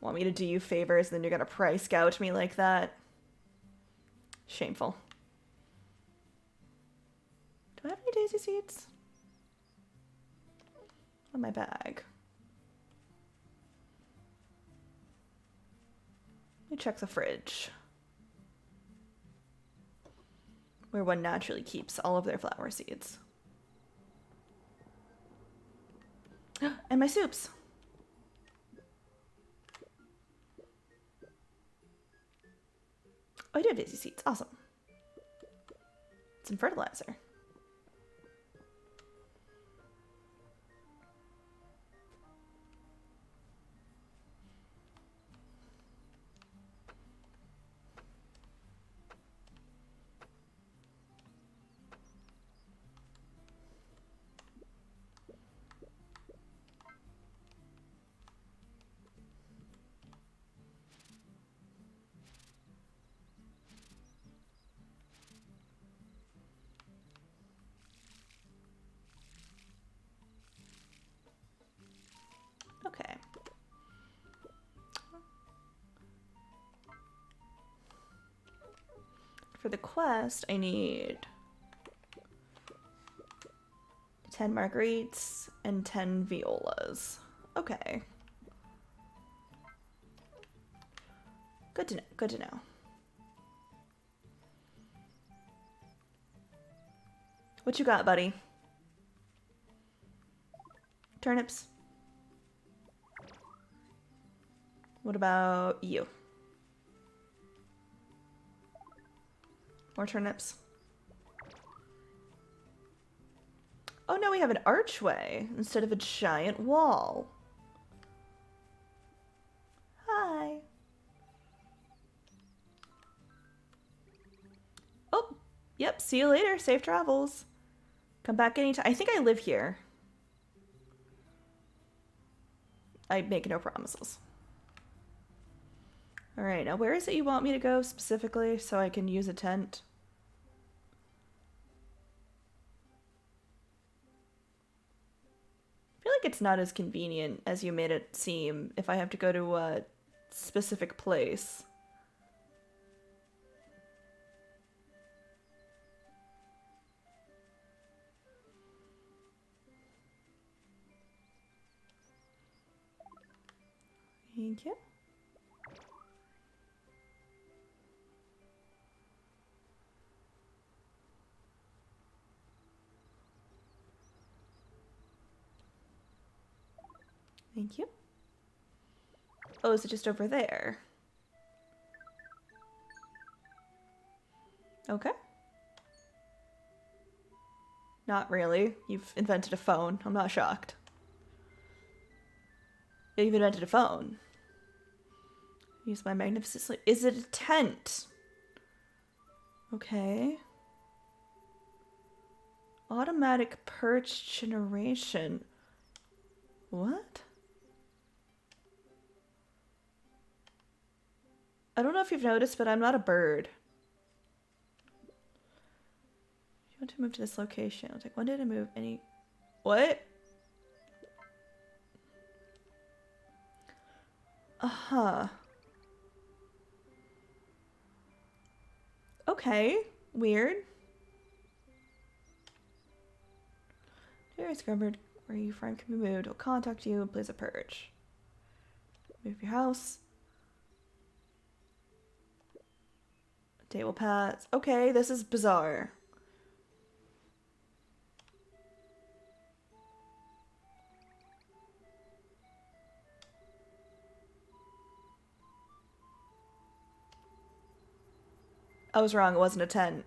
Want me to do you favors and then you're gonna price gouge me like that? Shameful. Do I have any daisy seeds? On my bag. Let me check the fridge. Where one naturally keeps all of their flower seeds. And my soups! Oh, I do have daisy seeds. Awesome. Some fertilizer. Okay. For the quest, I need 10 marguerites and 10 violas. Okay. Good to know. What you got, buddy? Turnips? What about you? More turnips? Oh no, we have an archway instead of a giant wall. Hi. Oh, yep, see you later. Safe travels. Come back anytime. I think I live here. I make no promises. Alright, now where is it you want me to go specifically so I can use a tent? I feel like it's not as convenient as you made it seem if I have to go to a specific place. Thank you. Thank you. Oh, is it just over there? Okay. Not really. You've invented a phone. I'm not shocked. You've invented a phone. Use my magnificent sleep. Is it a tent? Okay. Automatic perch generation. What? I don't know if you've noticed, but I'm not a bird. If you want to move to this location, I'll take one day to move any... What? Uh-huh. Okay. Weird. Jerry's covered where you find can be moved. I'll contact you and place a purge. Move your house. A day will pass. Okay, this is bizarre. I was wrong, it wasn't a tent.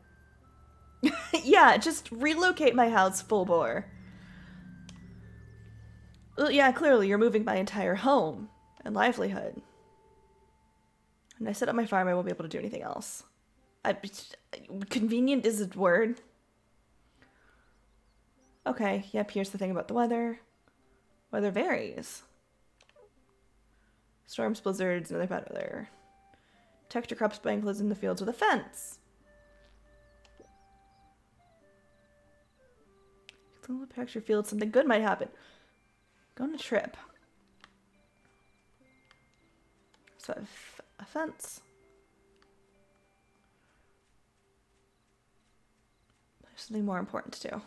Yeah, just relocate my house full bore. Well, yeah, clearly you're moving my entire home and livelihood. And I set up my farm, I won't be able to do anything else. Convenient is a word. Okay, yep, here's the thing about the weather. Weather varies. Storms, blizzards, and other bad weather. Protect your crops by enclosing the fields with a fence. Protect your fields, something good might happen. Go on a trip. So a fence. There's something more important to do.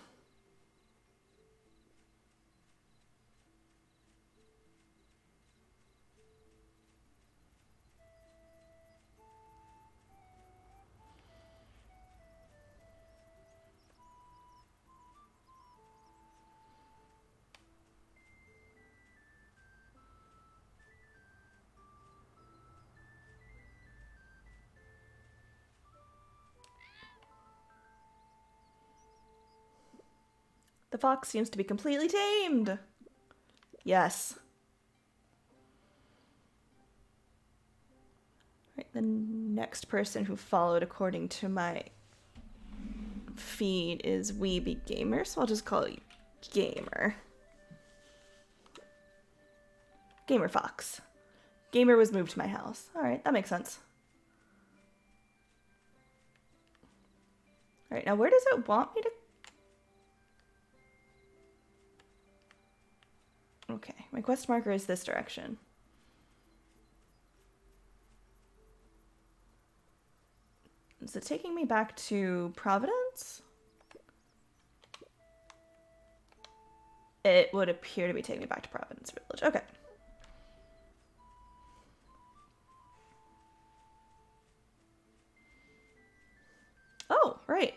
The fox seems to be completely tamed. Yes. Right, the next person who followed according to my feed is Weeby Gamer, so I'll just call you Gamer. Gamer Fox. Gamer was moved to my house. Alright, that makes sense. Alright, now where does it want me to... Okay, my quest marker is this direction. Is it taking me back to Providence? It would appear to be taking me back to Providence Village. Okay. Oh, right.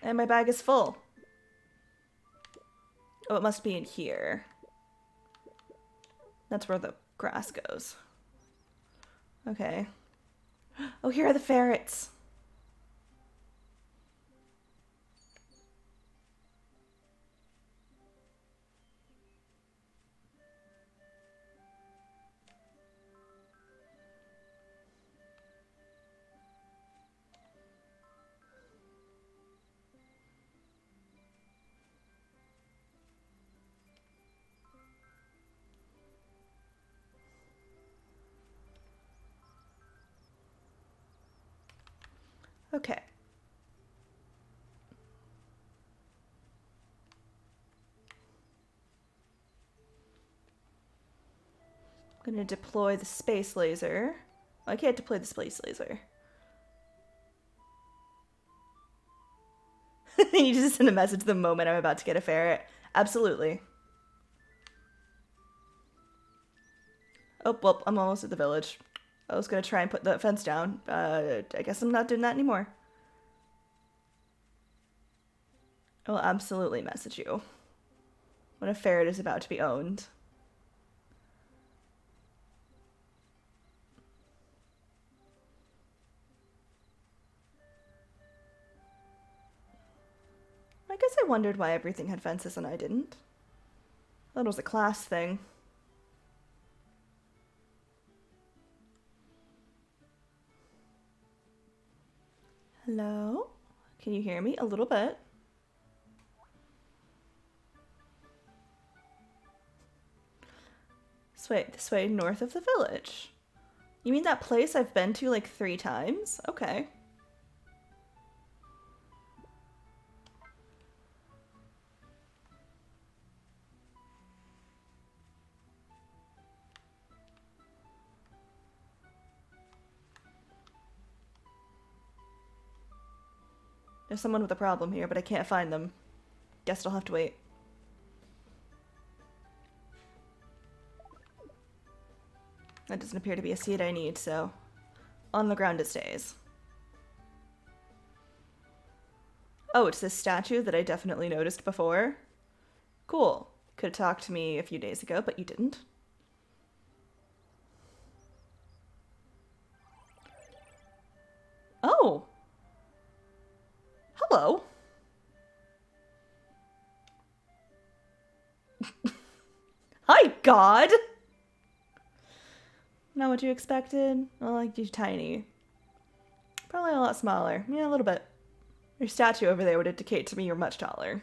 And my bag is full. Oh, it must be in here. That's where the grass goes. Okay. Oh, here are the ferrets. Okay. I'm gonna deploy the space laser. Oh, I can't deploy the space laser. You just send a message the moment I'm about to get a ferret. Absolutely. Oh, well, I'm almost at the village. I was gonna try and put the fence down. I guess I'm not doing that anymore. I will absolutely message you when a ferret is about to be owned. I guess I wondered why everything had fences and I didn't. I thought it was a class thing. Hello? Can you hear me? A little bit. This way north of the village. You mean that place I've been to like 3 times? Okay. There's someone with a problem here, but I can't find them. Guess I'll have to wait. That doesn't appear to be a seed I need, so on the ground it stays. Oh, it's this statue that I definitely noticed before. Cool. Could have talked to me a few days ago, but you didn't. Oh! Hello! Hi, God! Not what you expected? Well, like, you're tiny. Probably a lot smaller. Yeah, a little bit. Your statue over there would indicate to me you're much taller.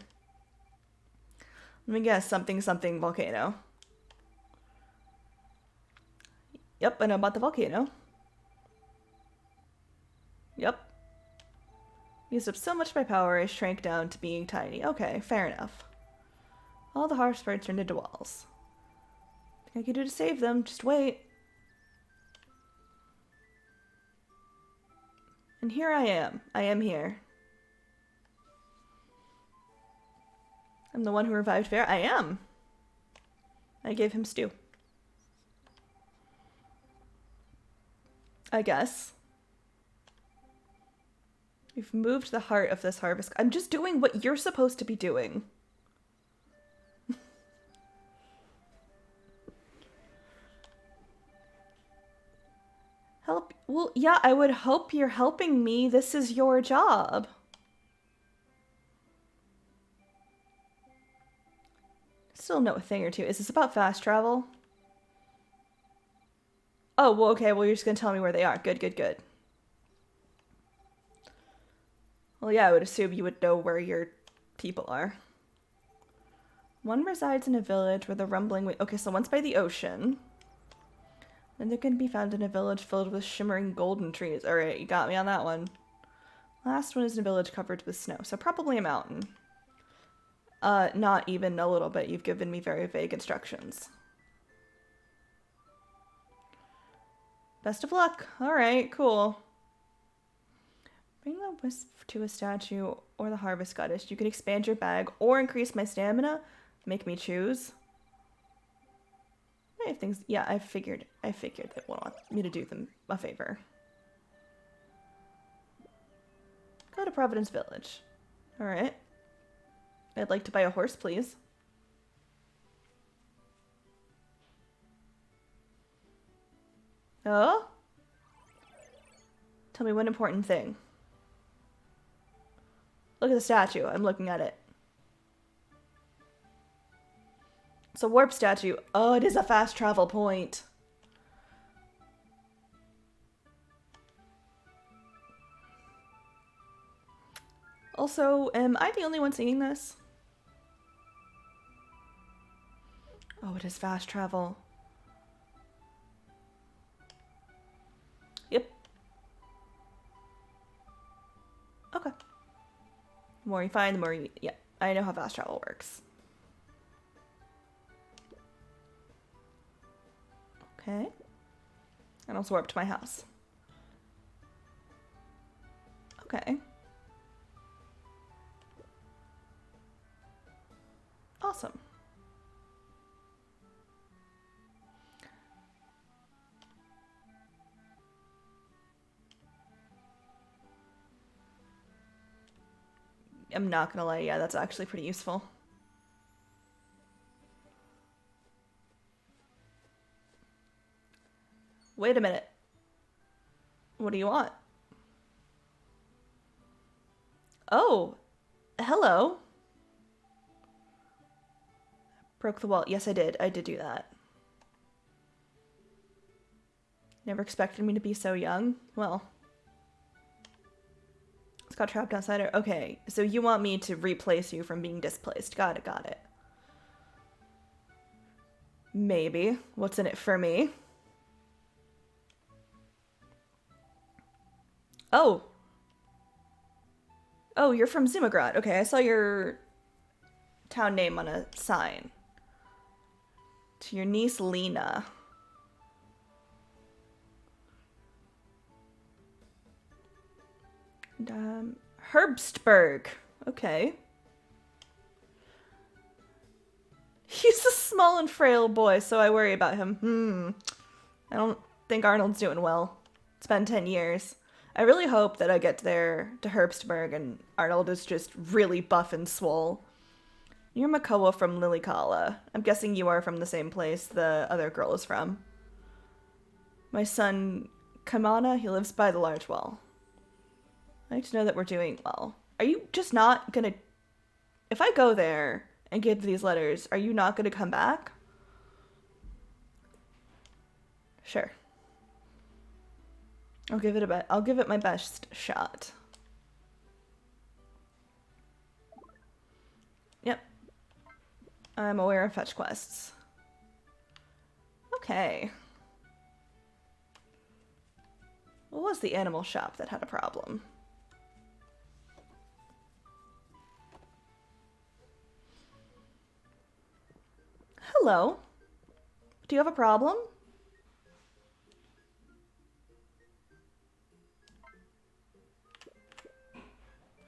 Let me guess, something volcano. Yep, I know about the volcano. Yep. Used up so much of my power, I shrank down to being tiny. Okay, fair enough. All the harsh birds turned into walls. Nothing I can do to save them, just wait. And here I am. I am here. I'm the one who revived Bear. I am. I gave him stew. I guess. You've moved the heart of this harvest. I'm just doing what you're supposed to be doing. Help? Well, yeah, I would hope you're helping me. This is your job. Still know a thing or two. Is this about fast travel? Oh, well, okay. Well, you're just gonna tell me where they are. Good, good, good. Well, yeah, I would assume you would know where your people are. One resides in a village where the rumbling... Okay, so one's by the ocean. And they can be found in a village filled with shimmering golden trees. Alright, you got me on that one. Last one is in a village covered with snow, so probably a mountain. Not even a little bit. You've given me very vague instructions. Best of luck. Alright, cool. Bring the wisp to a statue or the harvest goddess. You can expand your bag or increase my stamina. Make me choose. I have things. Yeah, I figured they want me to do them a favor. Go to Providence Village. Alright. I'd like to buy a horse, please. Oh? Tell me one important thing. Look at the statue. I'm looking at it. It's a warp statue. Oh, it is a fast travel point. Also, am I the only one seeing this? Oh, it is fast travel. Yep. Okay. The more you find, the more you... Yeah, I know how fast travel works. Okay. And also warp to my house. Okay. Awesome. I'm not gonna lie, yeah, that's actually pretty useful. Wait a minute. What do you want? Oh, hello. Broke the wall. Yes, I did. I did do that. Never expected me to be so young. Well, it's got trapped outside her. Okay, so you want me to replace you from being displaced. Got it, got it. Maybe. What's in it for me? Oh. Oh, you're from Zumagrad. Okay, I saw your town name on a sign. To your niece, Lena. And, Herbstberg. Okay. He's a small and frail boy, so I worry about him. I don't think Arnold's doing well. It's been 10 years. I really hope that I get there to Herbstberg and Arnold is just really buff and swole. You're Makoa from Lilikala. I'm guessing you are from the same place the other girl is from. My son, Kamana, he lives by the large well. I like to know that we're doing well. Are you just not gonna... If I go there and give these letters, are you not gonna come back? Sure. I'll give it my best shot. Yep. I'm aware of fetch quests. Okay. What was the animal shop that had a problem? Hello. Do you have a problem?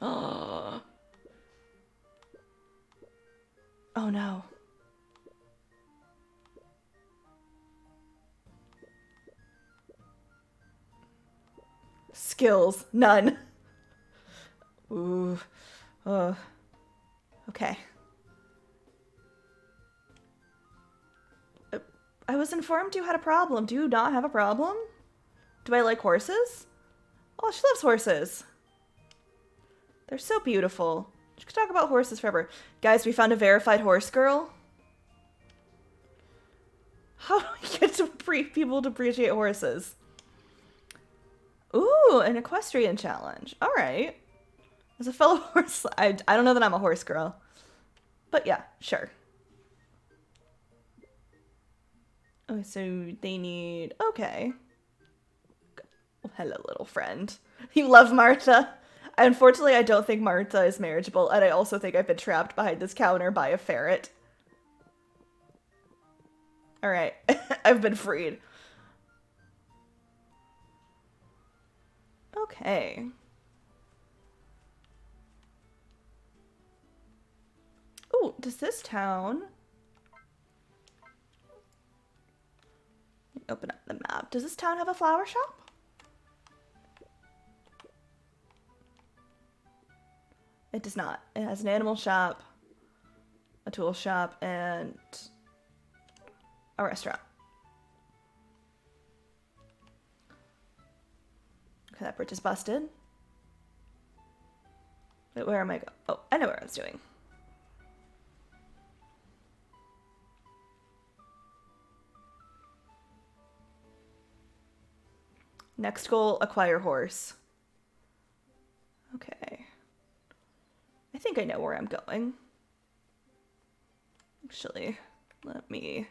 Oh. Oh no. Skills. None. Ooh. Okay. I was informed you had a problem. Do you not have a problem? Do I like horses? Oh, she loves horses. They're so beautiful. She could talk about horses forever. Guys, we found a verified horse girl. How do we get to people to appreciate horses? Ooh, an equestrian challenge. All right. As a fellow horse, I don't know that I'm a horse girl. But yeah, sure. Oh, so they need... Okay. Oh, hello, little friend. You love Martha. Unfortunately, I don't think Martha is marriageable, and I also think I've been trapped behind this counter by a ferret. Alright, I've been freed. Okay. Ooh, does this town... Open up the map. Does this town have a flower shop? It does not. It has an animal shop, a tool shop, and a restaurant. Okay, that bridge is busted. Wait, where am I going? Oh, I know where I was doing. Next goal, acquire horse. Okay. I think I know where I'm going. Actually, let me...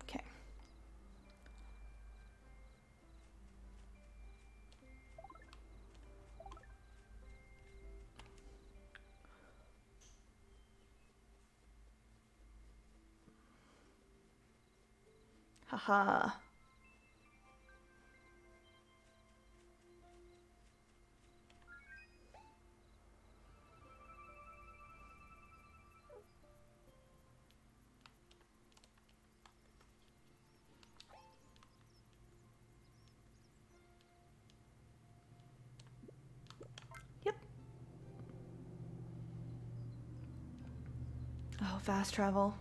Okay. Haha. Oh, fast travel.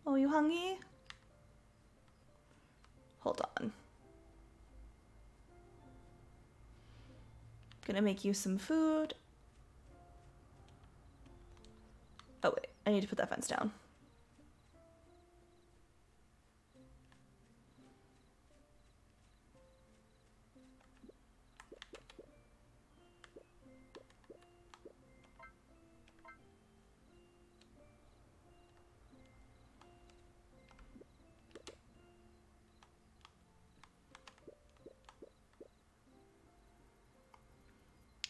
Oh, you hungry? Hold on. Gonna make you some food. Oh wait, I need to put that fence down.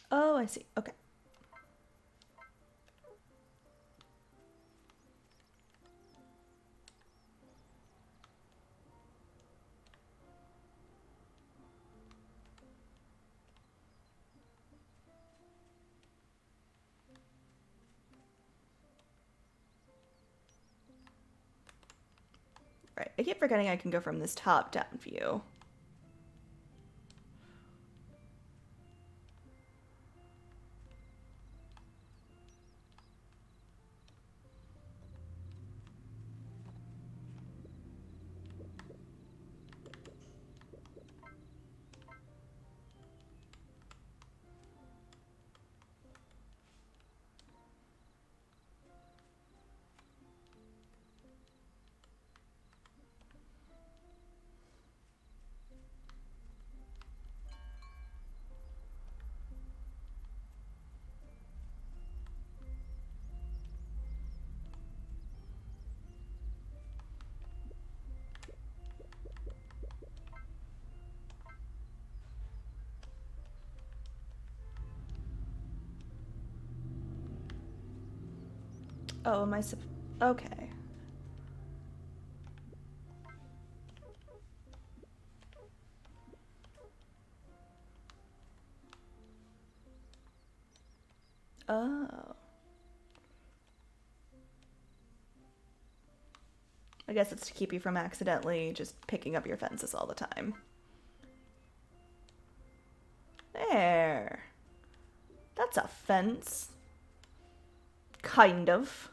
Oh, I see. Okay. Right, I keep forgetting I can go from this top-down view. Oh, am I okay. Oh. I guess it's to keep you from accidentally just picking up your fences all the time. There. That's a fence. Kind of.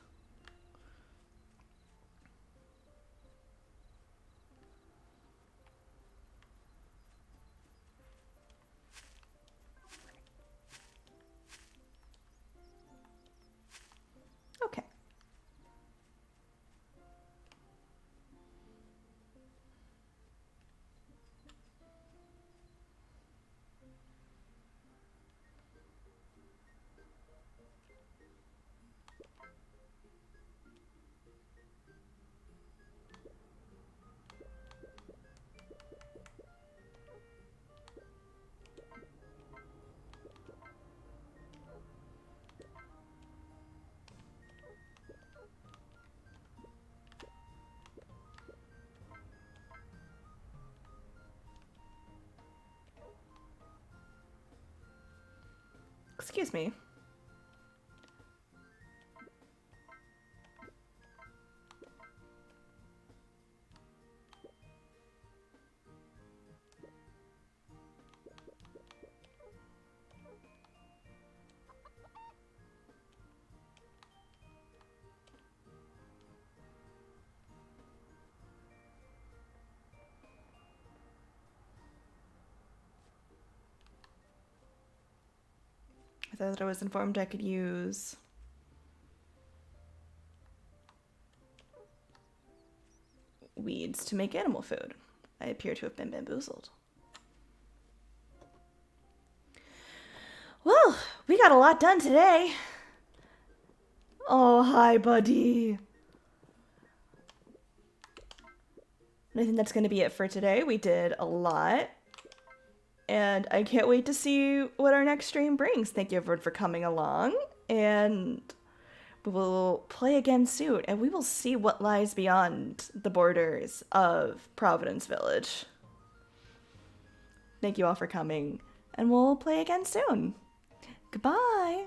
Okay. Excuse me. I thought I was informed I could use weeds to make animal food. I appear to have been bamboozled. Well, we got a lot done today. Oh, hi, buddy. I think that's going to be it for today. We did a lot. And I can't wait to see what our next stream brings. Thank you, everyone, for coming along. And we will play again soon. And we will see what lies beyond the borders of Providence Village. Thank you all for coming. And we'll play again soon. Goodbye.